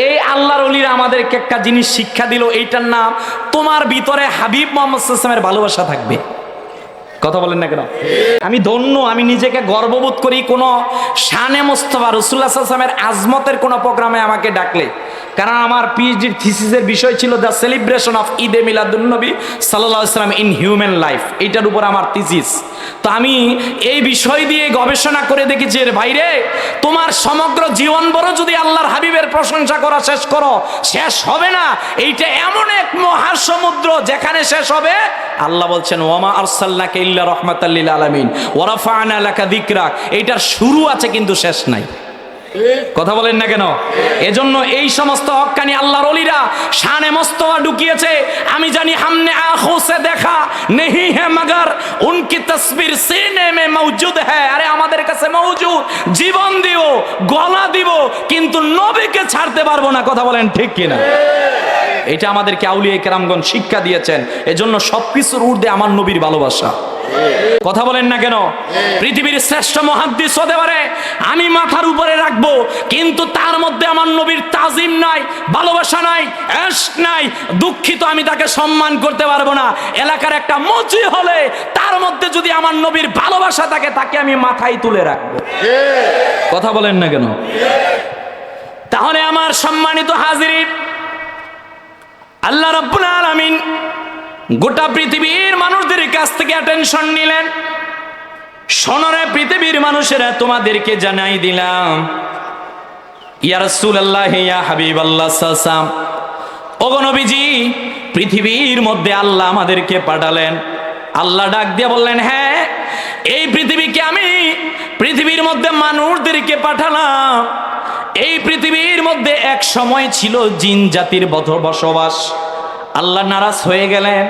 এই আল্লাহর ওলিরা আমাদেরকে একটা জিনিস শিক্ষা দিল, এইটার নাম তোমার ভিতরে হাবিব মুহাম্মদ সাল্লাল্লাহু আলাইহি ওয়াসাল্লামের ভালোবাসা থাকবে। কথা বলেন না কেন? আমি ধন্য, আমি নিজেকে গর্ববোধ করি কোন শানে মোস্তফা রাসূলুল্লাহ সাল্লাল্লাহু আলাইহি ওয়াসাল্লামের আজমতের কোন প্রোগ্রামে আমাকে ডাকলে। কারণ আমার পিএইচডির থিসিসের বিষয় ছিল দ্য সেলিব্রেশন অফ ঈদে মিলাদুন নবী সাল্লাল্লাহু আলাইহি ওয়াসাল্লাম ইন হিউম্যান লাইফ। এইটার উপর আমার থিসিস। তো আমি এই বিষয় দিয়ে গবেষণা করে দেখেছি, এর বাইরে তোমার সমগ্র জীবন বড় যদি আল্লাহর হাবিবের প্রশংসা করা শেষ করো, শেষ হবে না। এইটা এমন এক মহাসমুদ্র যেখানে শেষ হবে। আল্লাহ বলছেন ওয়ামা আরসালনাকা ইল্লা রাহমাতাল লিল আলামিন ওয়া রাফা'না লাকা যিকরাক। এইটার শুরু আছে কিন্তু শেষ নাই। কথা বলেন না কেন? এজন্য এই সমস্ত হক্কানি আল্লাহর ওলিরা শানে মোস্তফা ঢুকিয়েছে। আমি জানি हमने आंखों से देखा नहीं है मगर उनकी तस्वीर सीने में मौजूद है। আরে আমাদের কাছে মওজুদ, জীবন দিব, গলা দিব, কিন্তু নবীকে ছাড়তে পারবো না। কথা বলেন ঠিক কিনা? এটা আমাদেরকে আউলিয়া কেরামগণ শিক্ষা দিয়েছেন। এজন্য সবকিছুর ঊর্ধ্বে আমার নবীর ভালোবাসা। কথা বলেন না কেন? পৃথিবীর শ্রেষ্ঠ মুহাদ্দিস হতে পারে, আমি মাথার উপরে রাখবো, কিন্তু তার মধ্যে আমার নবীর তাজিম নাই, ভালোবাসা নাই, ইশক নাই, দুঃখিত আমি তাকে সম্মান করতে পারবো না। এলাকার একটা মসজি হলে তার মধ্যে যদি আমার নবীর ভালোবাসা থাকে, তাকে আমি মাথায় তুলে রাখবো। কথা বলেন না কেন? তাহলে আমার সম্মানিত হাজিরিন, আল্লাহ রাব্বুল আলামিন গোটা পৃথিবীর মানুষদের কাছ থেকে অ্যাটেনশন নিলেন। শোনরে পৃথিবীর মানুষেরা, তোমাদেরকে জানাই দিলাম, ইয়া রাসূলুল্লাহ, ইয়া হাবিবাল্লাহ সাল্লাম, ওগো নবীজি, পৃথিবীর মধ্যে আল্লাহ আমাদেরকে পাঠালেন। আল্লাহ ডাক দিয়ে বললেন, হ্যাঁ, এই পৃথিবীকে আমি পৃথিবীর মধ্যে মানুষদেরকে পাঠালাম। এই পৃথিবীর মধ্যে এক সময় ছিল জিন জাতির বসবাস। আল্লাহ নারাজ হয়ে গেলেন,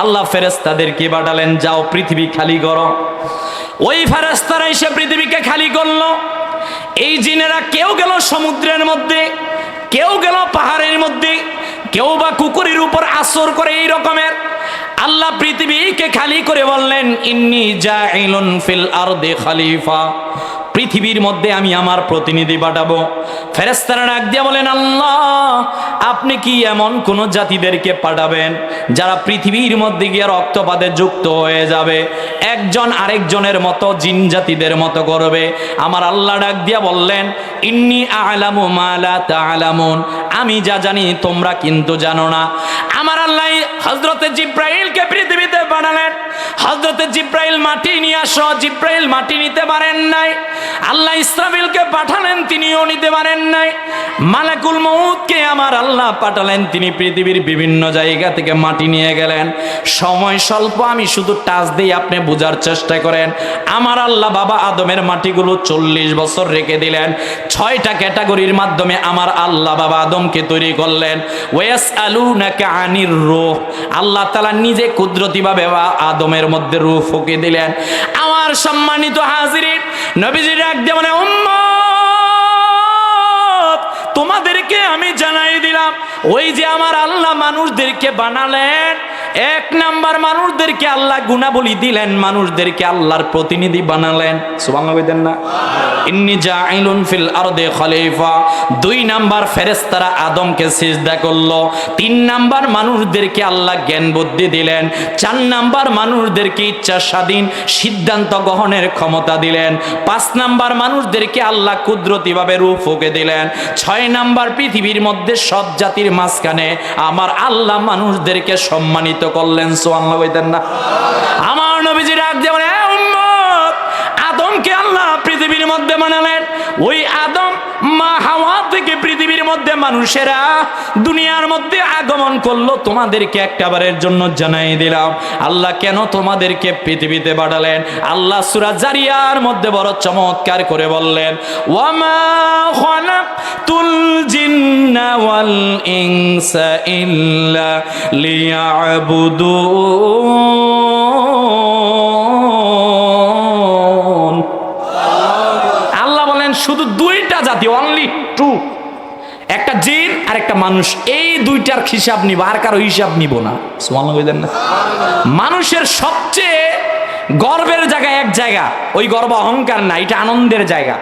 আল্লাহ ফেরেশতাদেরকে পাঠালেন, যাও পৃথিবী খালি করো। ওই ফেরেশতারা এসে পৃথিবীকে খালি করলো। এই জিনেরা কেউ গেল সমুদ্রের মধ্যে, কেউ গেল পাহাড়ের মধ্যে, কেউ বা কুকুরের উপর আসর করে। এই রকমের আল্লাহ পৃথিবীকে খালি করে বললেন, ইন্নী জাইলুন ফিল আরদি খলিফা, পৃথিবীর মধ্যে আমি আমার প্রতিনিধি পাঠাবো। ফেরেশতারা ডাক দিয়ে বলেন, আল্লাহ, আপনি কি এমন কোন জাতিদেরকে পাঠাবেন যারা পৃথিবীর মধ্যে গিয়ে রক্তপাতে যুক্ত হয়ে যাবে, একজন আরেকজনের মতো জিন জাতিদের মতো করবে? আমার আল্লাহ ডাক দিয়ে বললেন, ইন্নী আ'লামু মা লা তা'লামুন, আমি যা জানি তোমরা কিন্তু জানো না। আমার আল্লাহ হযরতে জিব্রাইলকে পৃথিবীতে পাঠালেন। হযরতে জিব্রাইল মাটি নিয়ে আসো, জিব্রাইল মাটি নিতে পারেন নাই। আল্লাহ ইসরাফিলকে পাঠালেন, তিনিও নিতে পারেন নাই। মালাকুল মউতকে আমার আল্লাহ পাঠালেন, তিনি পৃথিবীর বিভিন্ন জায়গা থেকে মাটি নিয়ে গেলেন। সময় স্বল্প, আমি শুধু টাচ দিয়ে আপনি বোঝার চেষ্টা করেন। আমার আল্লাহ বাবা আদমের মাটিগুলো 40 বছর রেখে দিলেন। 6টা ক্যাটাগরির মাধ্যমে আমার আল্লাহ বাবা আদমকে তৈরি করলেন। ওয়াসআলুনাকা আনির রূহ, আল্লাহ তাআলা নিজে কুদরতিভাবে আদমের মধ্যে রূহ ফুঁকে দিলেন। আমার সম্মানিত হাজিরিন, নবীজি ডাক দিয়ে বলে, উম্মত, তোমাদেরকে আমি জানাই দিলাম, ওই যে আমার আল্লাহ মানুষদেরকে বানালেন, 1 নাম্বার মানুষদেরকে আল্লাহ গুণাবলী দিলেন, মানুষদেরকে আল্লাহর প্রতিনিধি বানালেন। সুবহানাল্লাহ বলেন না? ইন্নী জাইলুন ফিল আরদি খলিফা। 2 নাম্বার ফেরেশতারা আদমকে সিজদা করলো। 3 নাম্বার মানুষদেরকে আল্লাহ জ্ঞান বুদ্ধি দিলেন। 4 নাম্বার মানুষদেরকে ইচ্ছা স্বাধীন সিদ্ধান্ত গ্রহণের ক্ষমতা দিলেন। 5 নাম্বার মানুষদেরকে আল্লাহ কুদরতিভাবে রূহ ফুঁকে দিলেন। 6 নাম্বার পৃথিবীর মধ্যে সব জাতির মাঝখানে আমার আল্লাহ মানুষদেরকে সম্মানিত করলেন। সুবহানাল্লাহ বলেন না? আমার নবীজি ডাক দিয়ে বলে, উম্মত, আদমকে আল্লাহ পৃথিবীর মধ্যে বানালেন। ওই আদম মা হাওয়া থেকে পৃথিবীর মধ্যে মানুষেরা দুনিয়ার মধ্যে আগমন করলো। তোমাদেরকে একটাবারের জন্য জানাই দিলাম আল্লাহ কেন তোমাদেরকে পৃথিবীতে পাঠালেন। আল্লাহ সূরা জারিয়ার মধ্যে বড় চমৎকার করে বললেন, ওয়ামা খালাকতুল জিন্না ওয়াল ইনসা ইল্লা লিয়াবুদুন। আল্লাহ বলেন শুধু 2টা জাতি, অনলি 2, একটা জিন আর একটা মানুষ, এই 2টার হিসাব নিব, আর কারো হিসাব নিব না। সুবহানাল্লাহ বলেন না? মানুষের সবচেয়ে গর্বের জায়গা, এক জায়গা, ওই গর্ব অহংকার না, এটা আনন্দের জায়গা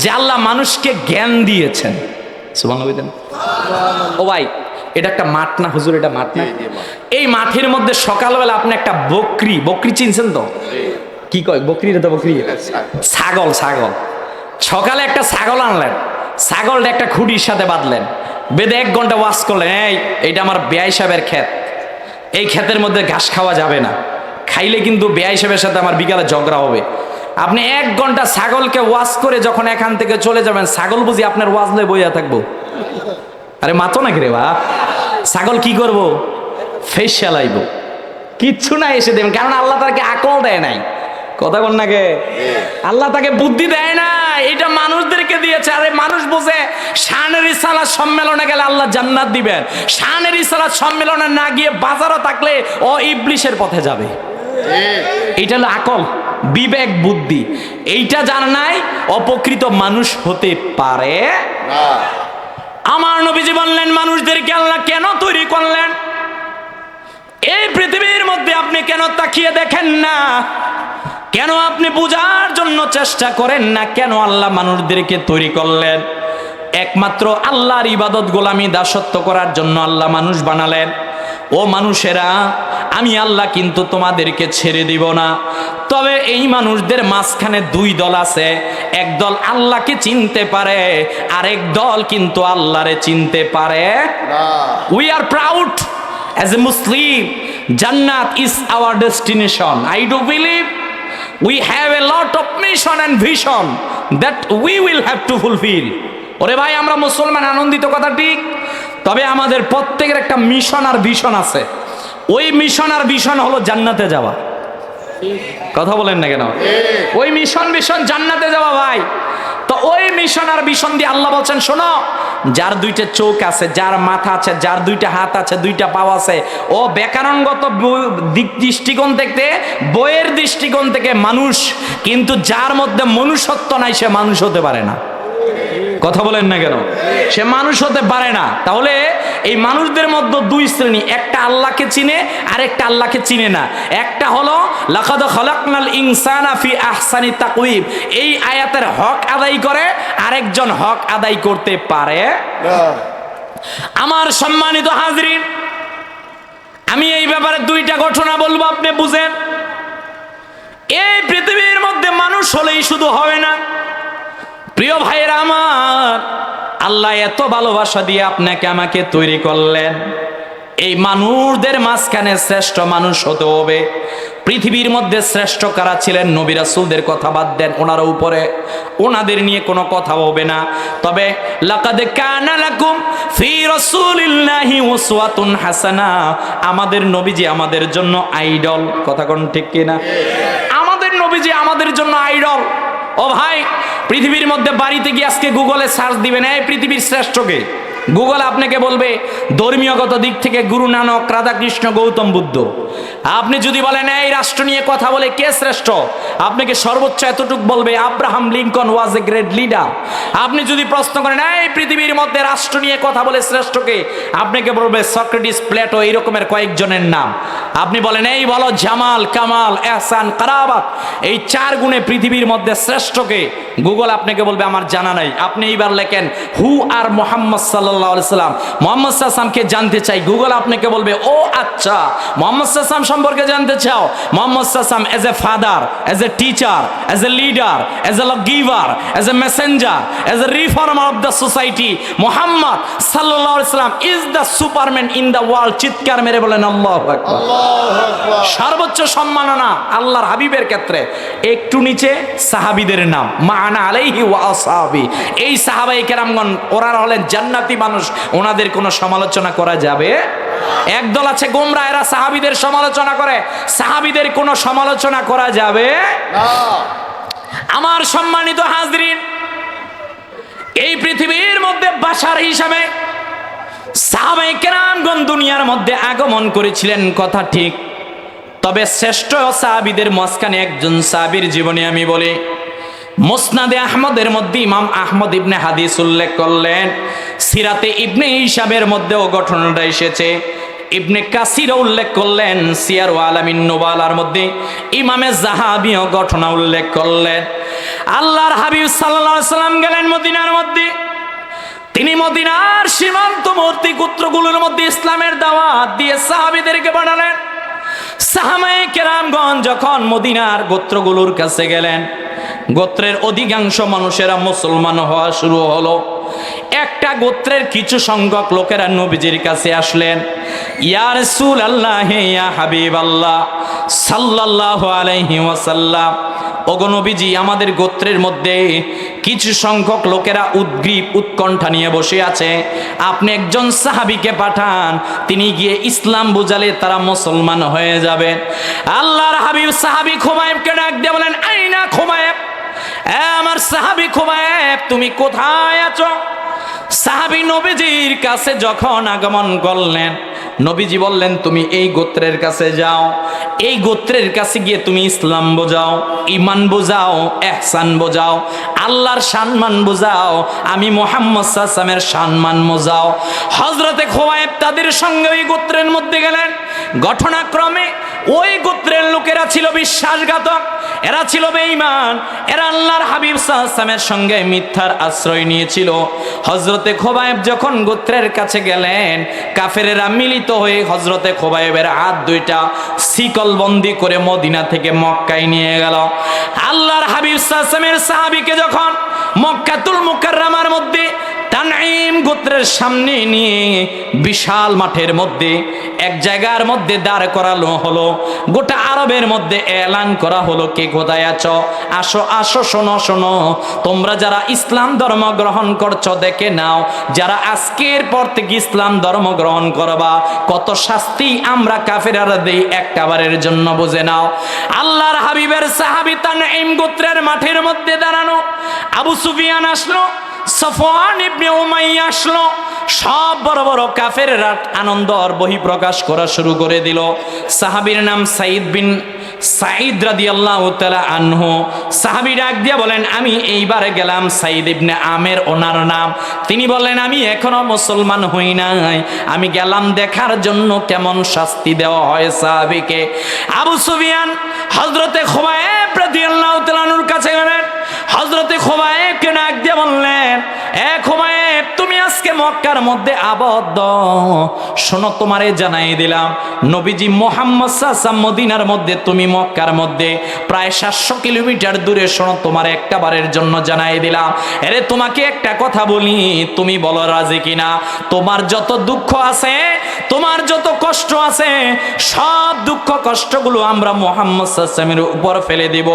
যে আল্লাহ মানুষকে জ্ঞান দিয়েছেন। সুবহানাল্লাহ বলেন। ও ভাই, এটা একটা মাঠ না হুজুর? এটা মাঠ না? এই মাঠের মধ্যে সকালবেলা আপনি একটা বকরি চিনছেন তো? কি কয় বকরি? এটা তো বকরি, ছাগল। সকালে একটা ছাগল আনলেন, ছাগলটা একটা খুঁটির সাথে বাঁধলেন, বেঁধে 1 ঘন্টা ওয়াশ করলেন, এইটা আমার বেয়াই সাহেবের ক্ষেত, এই ক্ষেতের মধ্যে ঘাস খাওয়া যাবে না, খাইলে কিন্তু বেয়াই সাহেবের সাথে আমার বিকালে ঝগড়া হবে। আপনি 1 ঘন্টা ছাগলকে ওয়াশ করে যখন এখান থেকে চলে যাবেন, ছাগল বুঝি আপনার ওয়াজ লয়ে বইয়া থাকবো? আরে মাতো নাকি রে বা? ছাগল কি করবো? ফেস চালাইবো, কিচ্ছু না এসে দেবেন, কারণ আল্লাহ তাকে আকল দেয় নাই। কথা বল নাকি? আল্লাহ তাকে বুদ্ধি দেয় না, এটা মানুষদেরকে দিয়েছে। আরে মানুষ বোঝে শানে রিসালাত সম্মেলনে গেলে আল্লাহ জান্নাত দিবেন, শানে রিসালাত সম্মেলনে না গিয়ে বাজারও থাকলে ও ইবলিশের পথে যাবে। এইটা হলো আকল, বিবেক, বুদ্ধি। এইটা যার নাই অপকৃত মানুষ হতে পারে না। আমার নবীজি বললেন মানুষদেরকে আল্লাহ কেন তৈরি করলেন? এই পৃথিবীর মধ্যে আপনি কেন তাকিয়ে দেখেন না? কেন আপনি বোঝার জন্য চেষ্টা করেন না কেন আল্লাহ মানুষদেরকে তৈরি করলেন? একমাত্র আল্লাহর ইবাদত গোলামি দাসত্ব করার জন্য আল্লাহ মানুষ বানালেন। ও মানুষেরা, আমি আল্লাহ কিন্তু তোমাদেরকে ছেড়ে দিব না। তবে এই মানুষদের মাঝখানে দুই দল আছে, এক দল আল্লাহকে চিনতে পারে, আরেক দল কিন্তু আল্লাহরে চিনতে পারে না। We are proud as a Muslim, Jannat is our destination. I do believe we have a lot of mission and vision that we will have to fulfill. ওরে ভাই, আমরা মুসলমান, আনন্দিত কথা ঠিক, তবে আমাদের প্রত্যেকের একটা মিশন আর ভিশন আছে। ওই মিশন আর ভিশন হলো জান্নাতে যাওয়া। কথা বলেন না কেন? ওই মিশন ভিশন জান্নাতে যাওয়া ভাই। তো ওই মিশন আর ভিশন দিয়ে আল্লাহ বলছেন, শোনো, যার দুইটা চোখ আছে, যার মাথা আছে, যার দুইটা হাত আছে, দুইটা পাও আছে, ও ব্যাকরণগত দৃষ্টিকোণ থেকে, বইয়ের দৃষ্টিকোণ থেকে মানুষ, কিন্তু যার মধ্যে মনুষ্যত্ব নাই সে মানুষ হতে পারে না। কথা বলেন না কেন? সে মানুষ হতে পারে না। তাহলে এই মানুষদের মধ্যে দুই শ্রেণী, একটা আল্লাহকে চিনে আর একটা আল্লাহকে চিনে না। একটা হলো লাকাদ খালাকনাল ইনসানা ফি আহসানি তাকওয়িম, এই আয়াতের হক আদায় করে, আরেকজন হক আদায় করতে পারে না। আমার সম্মানিত হাজরিন, আমি এই ব্যাপারে দুইটা ঘটনা বলবো, আপনি বুঝেন। এই পৃথিবীর মধ্যে মানুষ হলেই শুধু হবে না প্রিয় ভাইরা আমার, আল্লাহ এত ভালোবাসা দিয়ে আপনাকে আমাকে তৈরি করলেন। এই মানুষদের মাঝখানে শ্রেষ্ঠ মানুষ হতে হবে। পৃথিবীর মধ্যে শ্রেষ্ঠ কারা ছিলেন? নবী রাসূলদের কথা বাদ দেন, ওনারা উপরে, ওনাদের নিয়ে কোনো কথা হবে না। তবে লাকাদ কানা লাকুম ফি রাসূলিল্লাহি উসওয়াতুন হাসানা, আমাদের নবীজি আমাদের জন্য আইডল। কথা কোন ঠিক কিনা? আমাদের নবীজি আমাদের জন্য আইডল। ও ভাই, পৃথিবীর মধ্যে বাড়িতে গিয়ে আজকে গুগলে সার্চ দিবেন, এই পৃথিবীর শ্রেষ্ঠকে, গুগল আপনাকে বলবে ধর্মীয়গত দিক থেকে গুরু নানক, রাধাকৃষ্ণ, গৌতম বুদ্ধ। আপনি যদি বলেন এই রাষ্ট্র নিয়ে কথা বলে কে শ্রেষ্ঠ, আপনাকে সর্বোচ্চ এতটুকু বলবে Abraham Lincoln was a great leader. আপনি যদি প্রশ্ন করেন এই পৃথিবীর মধ্যে রাষ্ট্র নিয়ে কথা বলে শ্রেষ্ঠকে, আপনাকে বলবে সক্রেটিস, প্লেটো, এই রকমের কয়েকজনের নাম। আপনি বলেন এই বলো জামাল, কামাল, এহসান, কারাবাত, এই চার গুণে পৃথিবীর মধ্যে শ্রেষ্ঠকে, গুগল আপনাকে বলবে আমার জানা নাই। আপনি এইবার লেখেন হু আর মোহাম্মদ সাল্লাল্লাহু আলাইহি সাল্লাম, মোহাম্মদ সাল্লাল্লাহু আলাইহি সাল্লামকে জানতে চাই, গুগল আপনাকে বলবে ও আচ্ছা, মোহাম্মদ সাল্লাল্লাহু আলাইহি সাল্লাম সম্পর্কে জানতে চাও, মোহাম্মদ সাল্লাল্লাহু আলাইহি সাল্লাম as a father, as a teacher, as a leader, as a giver, as a Messenger, as a reformer of the society, Mohammad সাল্লাল্লাহু আলাইহি সাল্লাম is the Superman in the world. চিৎকার মেরে বলেন আল্লাহু আকবার। সর্বোচ্চ সম্মাননা আল্লাহর হাবিবের ক্ষেত্রে। একটু নিচে সাহাবীদের নাম, মা'আনা আলাইহি ওয়া আসহাবি, এই সাহাবায়ে কেরামগণ, ওনারা হলেন জান্নাতি মানুষ, ওনাদের কোনো সমালোচনা করা যাবে? একদল আছে গোমরা, এরা সাহাবীদের সমালোচনা করে, সাহাবীদের কোনো সমালোচনা করা যাবে না। আমার সম্মানিত হাজরিন, এই পৃথিবীর মধ্যে বাশার হিসাবে সাহাবায়ে কেরামগণ দুনিয়ার মধ্যে আগমন করেছিলেন, কথা ঠিক। তবে শ্রেষ্ঠ সাহাবীদের মাঝখানে একজন সাহাবীর জীবনী আমি বলি। মুসনাদে আহমদের মধ্যে ইমাম আহমদ ইবনে হাদিস উল্লেখ করলেন, সিরাতে ইবনে হিশামের মধ্যেও ঘটনাটা এসেছে, ইবনে কাসিরও উল্লেখ করলেন, সিয়ার আলামিন নুবালার মধ্যে ইমামে যাহাবিও ঘটনা উল্লেখ করলেন। আল্লাহর হাবিব সাল্লাল্লাহু আলাইহি সাল্লাম গেলেন মদিনার মধ্যে। তিনি মদিনার সীমান্তবর্তী গোত্রগুলোর মধ্যে ইসলামের দাওয়াত দিয়ে সাহাবীদেরকে বানালেন। সাহাবায়ে কেরামগণ যখন মদিনার গোত্রগুলোর কাছে গেলেন, গোত্রের অধিকাংশ মানুষেরা মুসলমান হওয়া শুরু হলো। একটা গোত্রের কিছু সংখ্যক লোকেরা নবীজির কাছে আসলেন, ইয়া রাসূলুল্লাহ, ইয়া হাবিবাল্লাহ সাল্লাল্লাহু আলাইহি ওয়াসাল্লাম, ওগো নবীজি, আমাদের গোত্রের মধ্যে কিছু সংখ্যক লোকেরা উদ্গ্রীব উৎকণ্ঠা নিয়ে বসে আছে, আপনি একজন সাহাবীকে পাঠান, তিনি গিয়ে ইসলাম বুঝালে তারা মুসলমান হয়ে যাবে। আল্লাহর হাবিব সাহাবী খুবাইবকে ডাক দিয়ে বলেন, আইনা খুবাইব, আমার সাহাবী খুবাইব, তুমি কোথায় আছো? সাহাবী নবীজির কাছে যখন আগমন করলেন, নবীজি বললেন, তুমি এই গোত্রের কাছে যাও, এই গোত্রের কাছে গিয়ে তুমি ইসলাম বোঝাও, ঈমান বোঝাও, ইহসান বোঝাও, আল্লাহর সম্মান বোঝাও, আমি মুহাম্মদ সাল্লাল্লাহু আলাইহি ওয়াসাল্লামের সম্মান বোঝাও। হযরতে খুবাইব তাদের সঙ্গে ওই গোত্রের মধ্যে গেলেন। ঘটনাক্রমে ওই গোত্রের লোকেরা ছিল বিশ্বাসঘাতক, এরা ছিল বেঈমান, এরা আল্লাহর হাবিব সাল্লাল্লাহু আলাইহি ওয়াসাল্লামের সঙ্গে মিথ্যার আশ্রয় নিয়েছিল। হযরতে খুবাইব যখন গোত্রের কাছে গেলেন, কাফেরেরা মিলিত হয়ে হযরতে খুবাইবের হাত দুইটা শিকলবন্দি করে মদিনা থেকে মক্কায় নিয়ে গেল। আল্লাহর হাবিব সাল্লাল্লাহু আলাইহি ওয়াসাল্লামের সাহাবীকে যখন মক্কাতুল মুকাররমার মধ্যে তানঈম গোত্রের সামনে নিয়ে বিশাল মাঠের মধ্যে এক জায়গার মধ্যে দাঁড় করানো হলো, গোটা আরবের মধ্যে এলান করা হলো, কে কোথায় আছো, আসো আসো, শোনো শোনো, তোমরা যারা ইসলাম ধর্ম গ্রহণ করছো দেখে নাও, যারা আজকের পর থেকে ইসলাম ধর্ম গ্রহণ করবা কত শাস্তি আমরা কাফেররা দেই একবারের জন্য বুঝে নাও। আল্লাহর হাবিবের সাহাবী তানঈম গোত্রের মাঠের মধ্যে দাঁড়ানো। আবু সুফিয়ান আসলো, সফওয়ান ইবনে উমাইয়া আসলো, সব বড় বড় কাফেররা আনন্দ আর বহিঃপ্রকাশ করা শুরু করে দিল। সাহাবীর নাম সাঈদ বিন সাঈদ রাদিয়াল্লাহু তাআলা আনহু। সাহাবী ডাক দিয়ে বলেন, আমি এইবারে গেলাম, সাঈদ ইবনে আমের ওনার নাম। তিনি বলেন, আমি এখনো মুসলমান হই নাই, আমি গেলাম দেখার জন্য কেমন শাস্তি দেওয়া হয় সাহাবীকে। আবু সুফিয়ান হযরতে খুবাইব রাদিয়াল্লাহু তাআলা আনহুর কাছে গেলেন। হযরতে খুবাইবকে ডাক দিয়ে বললেন, এ খুবাইব, তুমি আজকে মক্কার মধ্যে আবদ্ধ, শোনো তোমারে জানাই দিলাম, নবীজি মুহাম্মদ সাল্লাল্লাহু আলাইহি ওয়াসাল্লাম মদিনার মধ্যে, তুমি মক্কার মধ্যে প্রায় 700 কিলোমিটার দূরে, শোনো তোমার একটা বারের জন্য জানাই দিলাম। আরে তোমাকে একটা কথা বলি, তুমি বলো রাজি কিনা? তোমার যত দুঃখ আছে, তোমার যত কষ্ট আছে, সব দুঃখ কষ্টগুলো আমরা মুহাম্মদ সাল্লাল্লাহু আলাইহি ওয়াসাল্লামের উপর ফেলে দেব।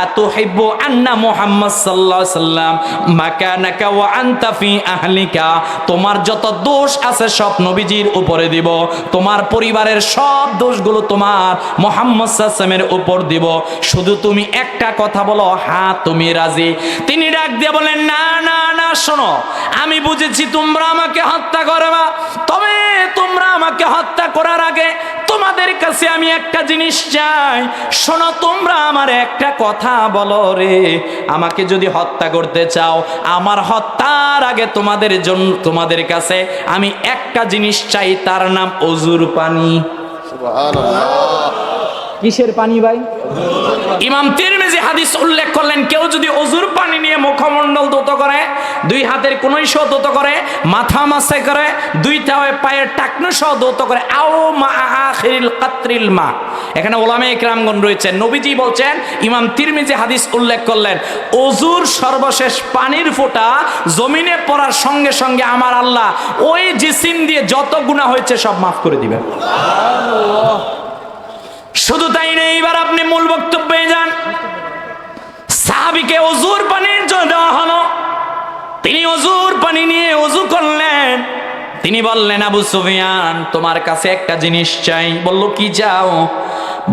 আতুহিব্বু আন্না মুহাম্মদ সাল্লাল্লাহু আলাইহি ওয়াসাল্লাম মাকানাকা ওয়া আনতা ফি আহলিকা, তোমার যত দোষ আছে সব নবীজির উপরে দিব, তোমার পরিবারের সব দোষগুলো তোমার মুহাম্মদ সাল্লাল্লাহু আলাইহি ওয়াসাল্লামের উপর দিব, শুধু তুমি একটা কথা বলো, হ্যাঁ তুমি রাজি। তিনি ডাক দিয়ে বলেন, না না না, শোনো, আমি বুঝেছি তোমরা আমাকে হত্যা করবা, তবে তোমরা আমাকে হত্যা করার আগে তোমাদের কাছে আমি একটা জিনিস চাই, শোনো, তোমরা আমার একটা কথা বলো রে, আমাকে যদি হত্যা করতে চাও, আমার হত্যার আগে তোমাদের জন্য, তোমাদের কাছে আমি একটা জিনিস চাই, তার নাম অজুর পানি। কিসের পানি ভাই? ইমাম তিরমিজি হাদিস উল্লেখ করলেন, কেউ যদি অজুর পানি নিয়ে মুখমণ্ডল ধৌত করে, দুই হাতের কনুই সহ ধৌত করে, মাথা মাসে করে, দুইটা পায়ের টাকনু সহ ধৌত করে, আও মা আখিরিল কাতরিল মা, এখানে ওলামায়ে কেরামগণ রয়েছেন, নবীজি বলছেন, ইমাম তিরমিজি হাদিস উল্লেখ করলেন, অজুর সর্বশেষ পানির ফোঁটা জমিনে পড়ার সঙ্গে সঙ্গে আমার আল্লাহ ওই জিসিম দিয়ে যত গুনাহ হয়েছে সব মাফ করে দিবেন। শুধু তাই নেই, এবার আপনি মূল বক্তব্যে যান। সাহাবীকে অজুর পানির জন্য দেওয়া হলো, তিনি অজুর পানি নিয়ে অজু করলেন। তিনি বললেন, আবু সুফিয়ান, তোমার কাছে একটা জিনিস চাই। বলল, কি চাও?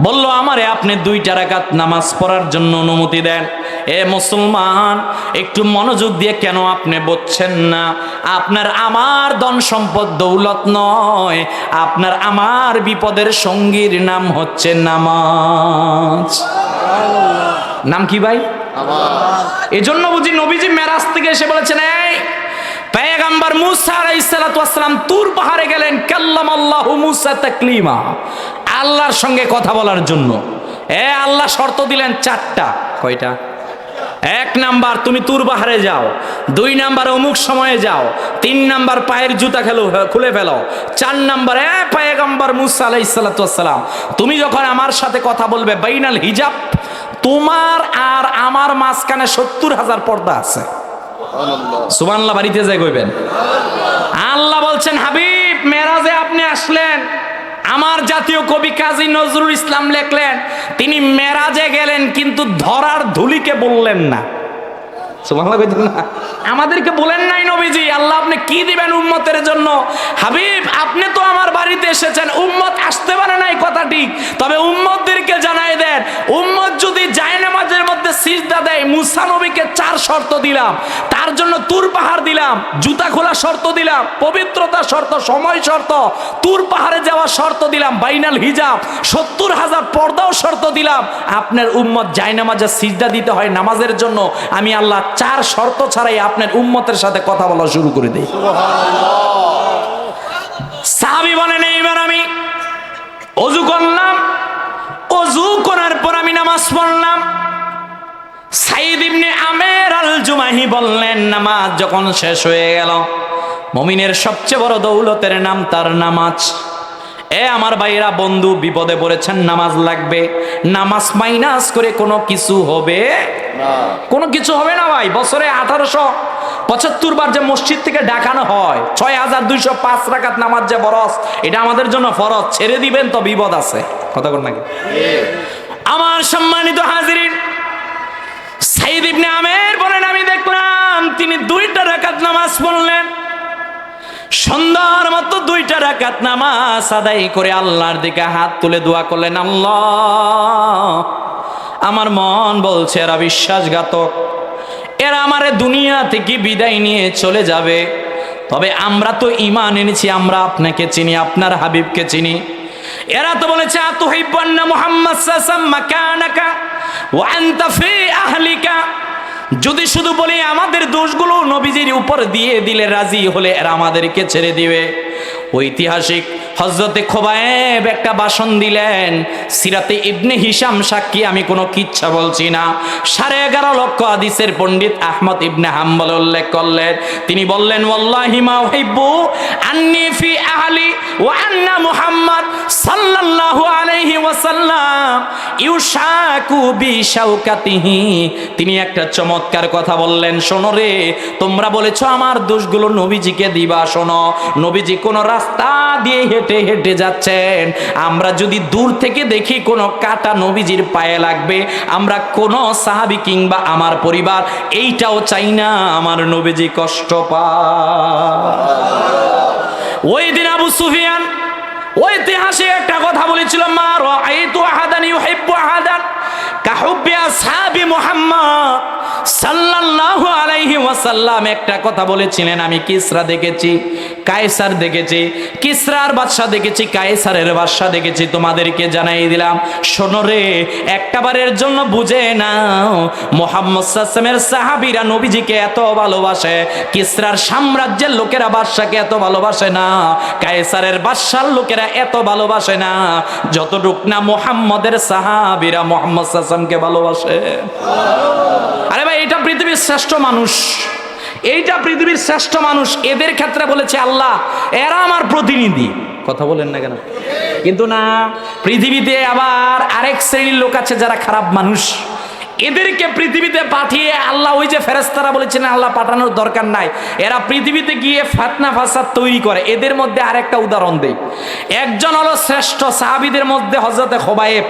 বলল, আমারে আপনি 2 রাকাত নামাজ পড়ার জন্য অনুমতি দেন। এ মুসলমান, একটু মনোযোগ দিয়ে কেন আপনি বুঝছেন না? আপনার আমার ধন সম্পদ দৌলত নয়, আপনার আমার বিপদের সঙ্গীর নাম হচ্ছে নামাজ। নাম কি ভাই? এজন্য বুঝি নবীজি মেরাজ থেকে এসে বলেছেন, এই পয়গম্বর মুসা আলাইহিস সালাতু ওয়াস সালাম তুর পাহাড়ে গেলেন, কাল্লামাল্লাহু মুসা তাকলিমা, আল্লাহর সঙ্গে কথা বলার জন্য। আল্লাহ শর্ত দিলেন 4টা। কয়টা? 1 নাম্বার, তুমি তুর পাহাড়ে যাও। 2 নাম্বার, অমুক সময়ে যাও। 3 নাম্বার, পায়ের জুতা খুলে ফেলো। 4 নাম্বার, পয়গম্বর মুসা আলাইহিস সালাতু ওয়াস সালাম, তুমি যখন আমার সাথে কথা বলবে, বাইনাল হিজাব, তোমার আর আমার মাঝখানে 70,000 পর্দা আছে। সুবহানাল্লাহ বাড়িতে যাই কইবেন। আল্লাহ বলছেন, হাবিব মেরাজে আপনি আসলেন, আমার জাতীয় কবি কাজী নজরুল ইসলাম লেখলেন, তিনি মেরাজে গেলেন কিন্তু ধরার ধুলিকে বললেন না। সুবহানাল্লাহ কইতেন না, আমাদেরকে বলেন নাই নবীজি আল্লাহ আপনি কি দিবেন উম্মতের জন্য। হাবিব আপনি তো আমার বাড়িতে এসেছেন, উম্মত আসতে পারে নাই কথা ঠিক, তবে উম্মতদেরকে জানাই দেন, উম্মত যদি জায়নামাজের মধ্যে সিজদা দেয়, মুসা নবীকে 4 শর্ত দিলাম, তার জন্য তুর পাহাড় দিলাম, জুতা খোলা শর্ত দিলাম, পবিত্রতা শর্ত, সময় শর্ত, তুর পাহাড়ে যাওয়া শর্ত দিলাম, বাইনাল হিজাব, 70,000 পর্দাও শর্ত দিলাম। আপনার উম্মত জায়নামাজে সিজদা দিতে হয় নামাজের জন্য, আমি আল্লাহ 4 শর্ত ছাড়াই আপনার উম্মতের সাথে কথা বলা শুরু করে দেই। সাহাবী বলেন, এইবার আমি ওযু করলাম, ওযু করার পর আমি নামাজ পড়লাম। সাইদ ইবনে আমের আল জুমাহি বললেন, নামাজ যখন শেষ হয়ে গেল, মুমিনের সবচেয়ে বড় দৌলতের নাম তার নামাজ। এ আমার ভাইরা বন্ধু, বিপদে পড়েছেন, নামাজ লাগবে, নামাজ মাইনাস করে কোনো কিছু হবে না, কোনো কিছু হবে না ভাই। বছরে 1875 বার যে মসজিদ থেকে ডাকানো হয়, 6205 রাকাত নামাজ যে ফরজ, এটা আমাদের জন্য ফরজ, ছেড়ে দিবেন তো বিপদ আছে। কথা বল নাকি? আমার সম্মানিত হাজিরিন, সাইদ ইবনে আমের বলেন, আমি দেখলাম তিনি 2টা রাকাত নামাজ পড়লেন, সুন্দর মতো 2টা রাকাত নামাজ আদায় করে আল্লাহর দিকে হাত তুলে দোয়া করলেন, আল্লাহ আমার মন বলছে এরা বিশ্বাসঘাতক, এরা আমারে দুনিয়া থেকে বিদায় নিয়ে চলে যাবে, তবে আমরা তো ঈমান এনেছি, আমরা আপনাকে চিনি, আপনার হাবিবকে চিনি। এরা তো বলেছে আতুহিব্বুন্না মুহাম্মাদ সাল্লাল্লাহু আলাইহি ওয়াসাল্লাম মাকানাকা ওয়া আনতা ফি আহলিকা, যদি শুধু বলি আমাদের দোষগুলো নবীজির উপর দিয়ে দিলে রাজি হলে এরা আমাদেরকে ছেড়ে দিবে। ঐতিহাসিক হযরতে খোবায়েব একটা ভাষণ দিলেন, সিরাতে ইবনে হিশাম সাক্ষী, আমি কোনো কিচ্ছা বলছি না। 11.5 লক্ষ হাদিসের পণ্ডিত আহমদ ইবনে হাম্বল উল্লেখ করলেন, তিনি বললেন, ওয়াল্লাহি মা উহিব্বু আন্নী ফি আহলি ওয়া আন্না মুহাম্মদ সাল্লাল্লাহু আলাইহি ওয়াসাল্লাম ইউশাকু বিশাওকাতিহি। তিনি একটা চমৎকার কথা বললেন, শোনো রে, তোমরা বলেছো আমার দোষগুলো নবীজিকে দিবা, শোনো, নবীজি কোন রাস্তা দিয়ে হেঁটে হেঁটে যাচ্ছেন, আমরা যদি দূর থেকে দেখি কোনো কাঁটা নবীজির পায়ে লাগবে, আমরা কোনো সাহাবী কিংবা আমার পরিবার এইটাও চাই না আমার নবীজি কষ্ট পায়। ওই দিন আবু সুফিয়ান ঐতিহাসিক একটা কথা বলেছিল, মা রাআইতু আহাদান ইউহিব্বু আহাদান কাহুব্বি আসহাবি মুহাম্মদ সাল্লাল্লাহু আলাইহি ওয়াসাল্লাম। একটা কথা বলেছিলেন, আমি কিসরা দেখেছি, কায়সার দেখেছি, কিসরার বাদশা দেখেছি, কায়সারের বাদশা দেখেছি, তোমাদেরকে জানাই দিলাম, শোনো রে, একটাবারের জন্য বুঝে নাও, মুহাম্মদ সাল্লাল্লাহু আলাইহি ওয়াসাল্লামের সাহাবীরা নবীজিকে এত ভালোবাসে, কিসরার সাম্রাজ্যের লোকেরা বাদশাকে এত ভালোবাসে না, কায়সারের বাদশার লোকেরা এত ভালোবাসে না, যতটুক না মুহাম্মদের সাহাবীরা মুহাম্মদ সাল্লাল্লাহু আলাইহি ওয়াসাল্লামকে ভালোবাসে। আরে ভাই, এটা পৃথিবীর শ্রেষ্ঠ মানুষ, এইটা পৃথিবীর শ্রেষ্ঠ মানুষ, এদের ক্ষেত্রে বলেছে আল্লাহ এরা আমার প্রতিনিধি। কথা বলেন না কেন? কিন্তু না, পৃথিবীতে আবার আরেক শ্রেণীর লোক আছে যারা খারাপ মানুষ, এদেরকে পৃথিবীতে পাঠিয়ে আল্লাহ, ওই যে ফেরেশতারা বলেছেন আল্লাহ পাঠানোর দরকার নাই, এরা পৃথিবীতে গিয়ে ফিতনা ফাসাদ তৈরি করে। এদের মধ্যে আরেকটা উদাহরণ দেই, একজন হলো শ্রেষ্ঠ সাহাবীদের মধ্যে হযরতে খোবায়েব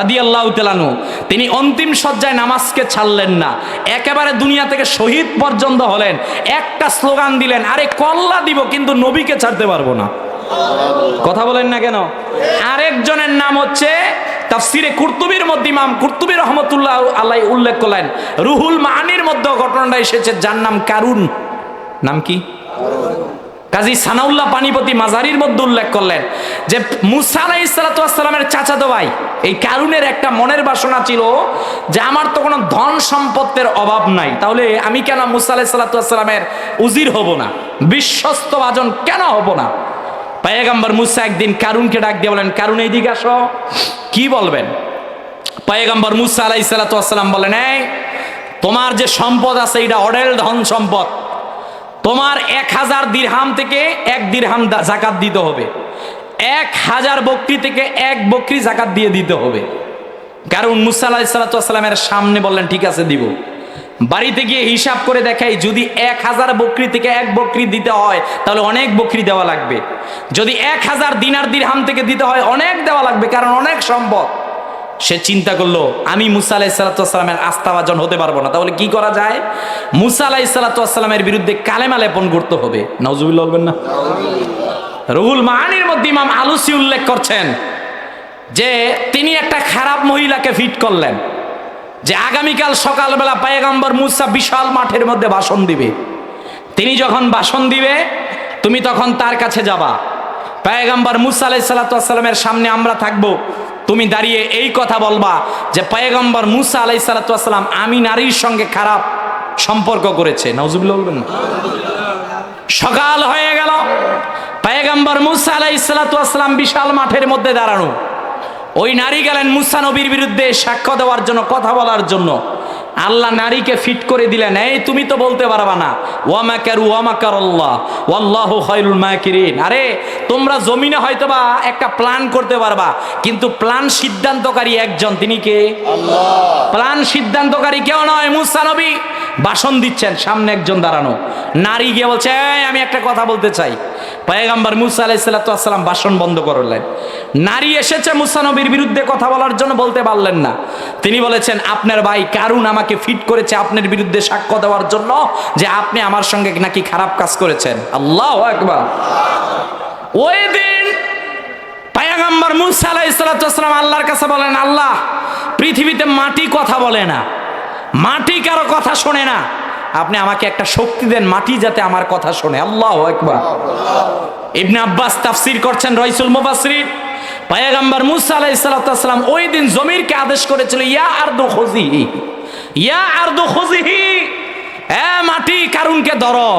রাদিয়াল্লাহু তাআলা আনহু। তিনি অন্তিম শয্যায় নামাজকে ছাড়লেন না, একেবারে দুনিয়া থেকে শহীদ পর্যন্ত হলেন, একটা স্লোগান দিলেন, আরে কল্লা দিব কিন্তু নবীকে ছাড়তে পারবো না। কথা বলেন না কেন? আরেকজনের নাম হচ্ছে তাফসিরে কুরতুবির মধ্যে ইমাম কুরতুবী রহমাতুল্লাহ আলাইহি উল্লেখ করলেন, রুহুল মাআনির মধ্যে ঘটনাটা এসেছে, যার নাম কারুন। নাম কি? কাজী সানাউল্লাহ পানিপতি মাজারির মধ্যে উল্লেখ করলেন যে মুসা আলাইহিস সালাতু ওয়াস সালামের চাচাতো ভাই এই কারুনের একটা মনের বাসনা ছিল যে আমার তো কোনো ধন সম্পদের অভাব নাই, তাহলে আমি কেন মুসা আলাইহিস সালাতু ওয়াস সালামের উজির হব না, বিশ্বস্ত ভাজন কেন হব না। পয়গম্বর মুসা একদিন কারুনকে ডাক দিয়ে বলেন, কারুন এইদিকে আসো, কি বলবেন? পয়গম্বর মুসা আলাইহিস সালাতু ওয়াস সালাম বলেন, এই তোমার যে সম্পদ আছে এটা অঢেল ধন সম্পদ, তোমার 1000 দিরহাম থেকে 1 দিরহাম যাকাত দিতে হবে, 1000 বকরি থেকে 1 বকরি যাকাত দিয়ে দিতে হবে। কারণ মুসা আলাইহিস সালামের সামনে বললেন ঠিক আছে দিব। বাড়িতে গিয়ে হিসাব করে দেখাই, যদি 1000 বকরি থেকে 1 বকরি দিতে হয় তাহলে অনেক বকরি দেওয়া লাগবে, যদি 1000 দিনার দিরহাম থেকে দিতে হয় অনেক দেওয়া লাগবে, কারণ অনেক সম্পদ। সে চিন্তা করলো আমি মুসা আলাইহিস সালামের আস্থাভাজন হতে পারবো না, তাহলে কি করা যায়? মুসা আলাইহিস সালামের বিরুদ্ধে কালেমা লেপন করতে হবে। নাউজুবিল্লাহ বলবেন না? রুহুল মাআনির মধ্যে ইমাম আলুসি উল্লেখ করছেন যে তিনি একটা খারাপ মহিলাকে ফিট করলেন যে আগামীকাল সকালবেলা পয়গম্বর মুসা বিশাল মাঠের মধ্যে ভাষণ দিবে। তিনি যখন ভাষণ দিবে তুমি তখন তার কাছে যাবা, পয়গম্বর মুসা আলাইহিস সালামের সামনে আমরা থাকবো, তুমি দাঁড়িয়ে এই কথা বলবা যে পয়গম্বর মুসা আলাইহিস সালাম আমি নারীর সঙ্গে খারাপ সম্পর্ক করেছে। নাউজুবিল্লাহ বলবেন না? সকাল হয়ে গেল, পয়গম্বর মুসা আলাইহিস সালাম বিশাল মাঠের মধ্যে দাঁড়ানো। ওই নারী গেলেন মুসা নবীর বিরুদ্ধে সাক্ষ্য দেওয়ার জন্য, কথা বলার জন্য। আল্লাহ নারীকে ফিট করে দিলেন, এই তুমি তো বলতে পারবা না ওয়া মাকারু ওয়া মাকারাল্লাহ ওয়াল্লাহু খায়রুল মাকিরিন। আরে তোমরা জমিনে হয়তোবা একটা প্ল্যান করতে পারবা, কিন্তু প্ল্যান সিদ্ধান্তকারী একজন, তিনি কে? আল্লাহ। প্ল্যান সিদ্ধান্তকারী কেউ নয়, মুসা নবী ভাষণ দিচ্ছেন, সামনে একজন দাঁড়ানো। নারী গিয়ে বলছে এই আমি একটা কথা বলতে চাই। পয়গম্বর মুসা আলাইহিস সালাম ভাষণ বন্ধ করলেন। নারী এসেছে মুসা নবীর বিরুদ্ধে কথা বলার জন্য, বলতে পারলেন না। তিনি বলেছেন আপনার ভাই কারুন আমাকে ফিট করেছে আপনার বিরুদ্ধে সাক্ষ্য দেওয়ার জন্য যে আপনি আমার সঙ্গে নাকি খারাপ কাজ করেছেন। আল্লাহু আকবার। ওই দিন পয়গম্বর মুসা আলাইহিস সালাম আল্লাহর কাছে বলেন, আল্লাহ পৃথিবীতে মাটি কথা বলে না, মাটি কারো কথা শোনে না, আপনি আমাকে একটা শক্তি দেন মাটি যাতে আমার কথা শোনে। আল্লাহু আকবার। ইবনে আব্বাস তাফসীর করছেন, রাইসুল মুফাসসিরিন, পয়গম্বর মুসা আলাইহিস সালাম ওই দিন জমিরকে আদেশ করেছিল ইয়া আরদু খুযিহি, ইয়া আরদু খুযিহি, এ মাটি কারুনকে ধরো,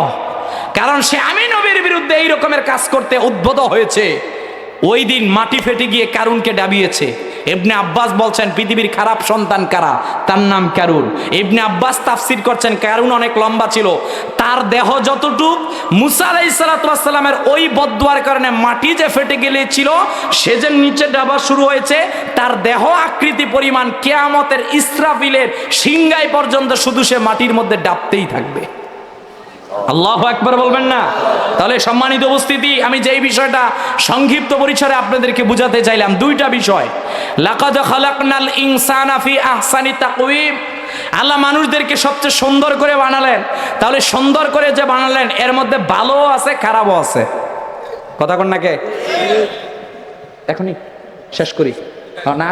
কারণ সে আমি নবীর বিরুদ্ধে এই রকমের কাজ করতে উদ্বুদ্ধ হয়েছে। ওই দিন মাটি ফেটে গিয়ে কারুনকে ডাবিয়েছে। ইবনে আব্বাস বলছেন পৃথিবীর খারাপ সন্তান কারা? তার নাম কারুন। ইবনে আব্বাস তাফসীর করছেন কারুন অনেক লম্বা ছিল, তার দেহ যতটুক মুসা আলাইহিস সালামের ওই বদদুয়ার কারণে মাটি যে ফেটে গিয়েছিল, সে যে নিচে ডাবা শুরু হয়েছে, তার দেহ আকৃতি পরিমাণ কিয়ামতের ইসরাফিলের সিংগাই পর্যন্ত শুধু সে মাটির মধ্যে ডাবতেই থাকবে। আল্লাহু আকবার বলবেন না? তাহলে সম্মানিত উপস্থিতি, আমি যেই বিষয়টা সংক্ষিপ্ত পরিসরে আপনাদেরকে বুঝাতে চাইলাম, দুইটা বিষয়। লাকাদ খালাকনাল ইনসানা ফি আহসানি তাকওয়িম, আল্লাহ মানুষদেরকে সবচেয়ে সুন্দর করে বানালেন। তাহলে সুন্দর করে যে বানালেন এর মধ্যে ভালো আছে খারাপও আছে, কথা কোন নাকি? এখনই শেষ করি না,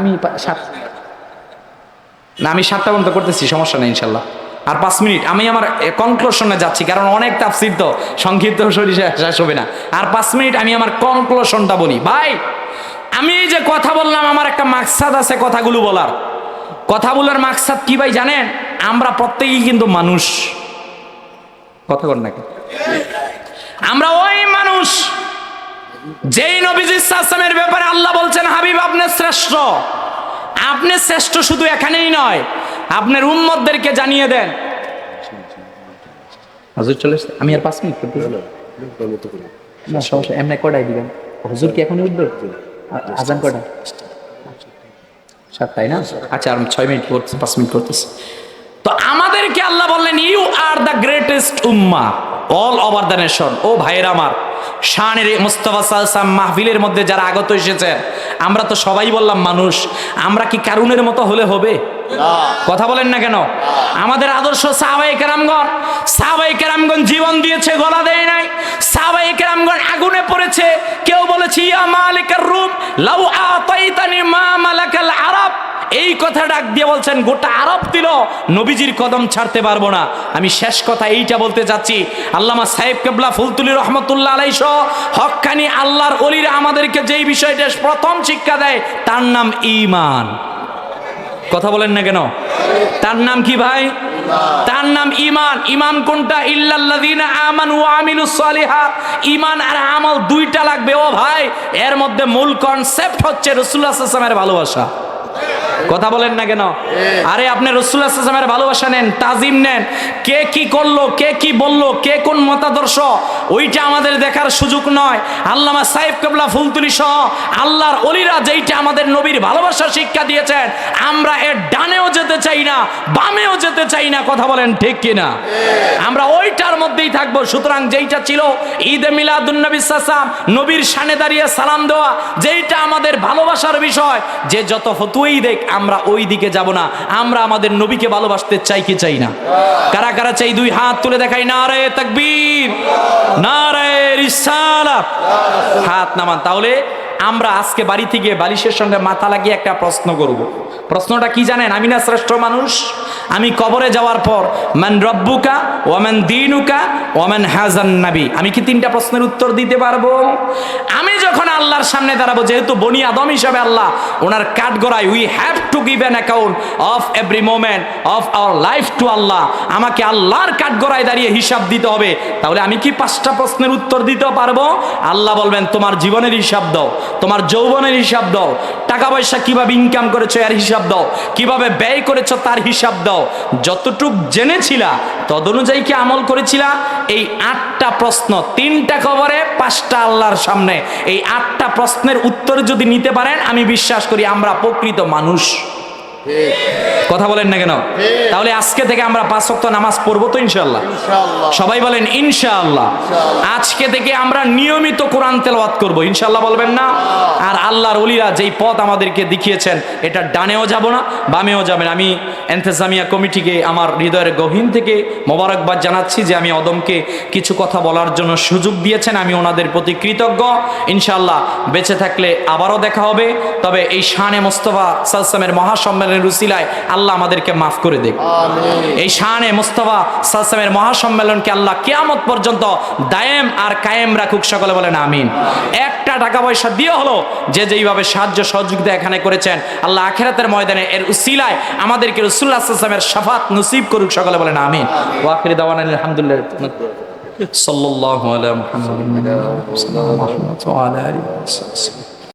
আমি 7টা পর্যন্ত করতেছি, সমস্যা নেই ইনশাল্লাহ। আর 5 মিনিট আমি আমার কনক্লুশনে যাচ্ছি, কারণ অনেক তাফসীর তো সংক্ষিপ্ত শেষ হবে না। আর 5 মিনিট আমি আমার কনক্লুশনটা বলি। ভাই আমি যে কথা বললাম, আমার একটা মাকসাদ আছে কথাগুলো বলার। কথা বলার মাকসাদ কি ভাই জানেন? আমরা প্রত্যেকেই কিন্তু মানুষ, কথা বল নাকি? আমরা ওই মানুষ যেই নবীজি সাল্লাল্লাহু ব্যাপারে আল্লাহ বলছেন হাবিব আপনি শ্রেষ্ঠ। আপনি শ্রেষ্ঠ শুধু এখানেই নয়, আপনার উম্মতদেরকে জানিয়ে দেন। হুজুর চলে এসেছে, আমি আর 5 মিনিট করতে না, সমস্যা এমনি কটাই দিবেন? হুজুর কি এখনই উঠবে? আজান কটা? 7টায় না? আচ্ছা আর 6 মিনিট 5 মিনিট করতেছি। তো আমাদেরকে আল্লাহ বললেন ইউ আর দ্য গ্রেটেস্ট উম্মাহ অল ওভার দ্য নেশন। ও ভাইয়ের আমার, শানের মুস্তাফা সাল্লাল্লাহু মাহফিলের মধ্যে যারা আগত এসেছে, আমরা তো সবাই বললাম মানুষ, আমরা কি কারুনের মতো হলে হবে? কথা বলেন না কেন? আমাদের আদর্শ সাহাবায়ে কেরামগণ জীবন দিয়েছে, গলা দেয় নাই। সাহাবায়ে কেরামগণ আগুনে পড়েছে, কেউ বলেছে ইয়া মালিকার রুম লাউ আতাইতানি মা মালাকাল আরব, এই কথা ডাক দিয়ে বলছেন গোটা আরব দিল, নবীজির কদম ছাড়তে পারবো না। আমি শেষ কথা এইটা বলতে চাচ্ছি, আল্লামা সাহেব কেবলা ফুলতুলি রহমতুল্লাহ আলাইহি সহ হক্কানি আল্লাহর ওলিরা আমাদেরকে যেই বিষয়টা প্রথম শিক্ষা দেয় তার নাম ঈমান। কথা বলেন না কেন? তার নাম কি ভাই? তার নাম ঈমান। ঈমান কোনটা? ইল্লাল্লাযীনা আমানু ওয়া আমিলুস সালিহাত। ঈমান আর আমল দুইটা লাগবে ও ভাই। এর মধ্যে মূল কনসেপ্ট হচ্ছে রাসূলুল্লাহ সাল্লাল্লাহু আলাইহি ওয়াসাল্লামের ভালোবাসা। কথা বলেন না কেন? আরে আপনি রাসূলুল্লাহ সাল্লাল্লাহু আলাইহি ওয়াসাল্লামের ভালোবাসা নেন, তাজিম নেন, কে কি করলো, কে কি বললো, কে কোন মতাদর্শ, ওইটা আমাদের দেখার সুযোগ নয়। আল্লামা সাহেব কেবলা ফুলতুলি সহ আল্লাহর ওলিরা যেইটা আমাদের নবীর ভালোবাসার শিক্ষা দিয়েছেন, আমরা এর ডানেও যেতে চাই না, বামেও যেতে চাই না। কথা বলেন ঠিক কিনা? আমরা ওইটার মধ্যেই থাকবো। সুতরাং যেইটা ছিল ঈদে মিলাদুন নবী সাল্লাল্লাহু আলাইহি ওয়াসাল্লাম, নবীর শানে দাঁড়িয়ে সালাম দেওয়া, যেইটা আমাদের ভালোবাসার বিষয়, যে যত ফতুয়াই দেখ আমরা ওই দিকে যাব না। আমরা আমাদের নবীকে ভালোবাসতে চাই কি চাই না? কারা কারা চাই? দুই হাত তুলে দেখাই। নারে তাকবীর, নারে রিসালাত, হাত নামান। তাহলে আমরা আজকে বাড়ি থেকে বালিশের সঙ্গে মাথা লাগিয়ে একটা প্রশ্ন করব। প্রশ্নটা কি জানেন? আমি না শ্রেষ্ঠ মানুষ? আমি কবরে যাওয়ার পর মান রব্বুকা ওয়া মান দীনুকা ওয়া মান হাযান নবী, আমি কি তিনটা প্রশ্নের উত্তর দিতে পারবো? আমি যখন আল্লাহর সামনে দাঁড়াবো, যেহেতু বনি আদম হিসাবে আল্লাহ ওনার কাঠগড়ায়, we have to give an account of every moment of our life to Allah. আমাকে আল্লাহর কাঠগড়ায় দাঁড়িয়ে হিসাব দিতে হবে। তাহলে আমি কি 5টা প্রশ্নের উত্তর দিতে পারবো? আল্লাহ বলবেন তোমার জীবনের হিসাব দাও, তোমার যৌবনের হিসাব দাও, টাকা পয়সা কিভাবে ইনকাম করেছো এর হিসাব দাও, কিভাবে ব্যয় করেছো তার হিসাব দাও, যতটুক জেনেছিলা তদ অনুযায়ী কি আমল করেছিলা? এই 8টা প্রশ্ন, 3টা কবরে, 5টা আল্লাহর সামনে। এই 8টা প্রশ্নের উত্তর যদি নিতে পারেন, আমি বিশ্বাস করি আমরা প্রকৃত মানুষ। কথা বলেন না কেন? তাহলে আজকে থেকে আমরা 5 ওয়াক্ত নামাজ পড়বো তো ইনশাআল্লাহ? সবাই বলেন ইনশাআল্লাহ। আজকে থেকে আমরা নিয়মিত কোরআন তেলাওয়াত করব, ইনশাআল্লাহ বলবেন না? আর আল্লাহর ওলিরা যেই পথ আমাদেরকে দেখিয়েছেন, এটা ডানেও যাব না, বামেও যাবেন। আমি এন্তেজামিয়া কমিটিকে আমার হৃদয়ের গভীর থেকে মোবারকবাদ জানাচ্ছি যে আমি অদমকে কিছু কথা বলার জন্য সুযোগ দিয়েছেন। আমি ওনাদের প্রতি কৃতজ্ঞ। ইনশাআল্লাহ বেঁচে থাকলে আবারও দেখা হবে। তবে এই শানে মুস্তাফা সাল্লাল্লাহু আলাইহি ওয়াসাল্লামের মহাসম্মেলনের উসিলায় আল্লাহ আমাদেরকে মাফ করে দেখ। এই শানে মুস্তাফা সাল্লাল্লাহু আলাইহি ওয়াসাল্লামের মহাসম্মেলনকে আল্লাহ কিয়ামত পর্যন্ত দায়েম আর কায়েম রাখুক। সকলে বলেন আমিন। একটা টাকা পয়সা দিয়ে হলো যে যেইভাবে সাহায্য সহযোগিতা এখানে করেছেন, আল্লাহ আখিরাতের ময়দানে এর উসিলায় আমাদেরকে রাসূলুল্লাহ সাল্লাল্লাহু আলাইহি ওয়াসাল্লামের শাফাত নসিব করুক। সকলে বলেন আমিন। ওয়া আখিরু দাওয়ানা আলহামদুলিল্লাহ সাল্লাল্লাহু আলা মুহাম্মাদিন ওয়া আলা আলিহি ওয়া সাহবিহি।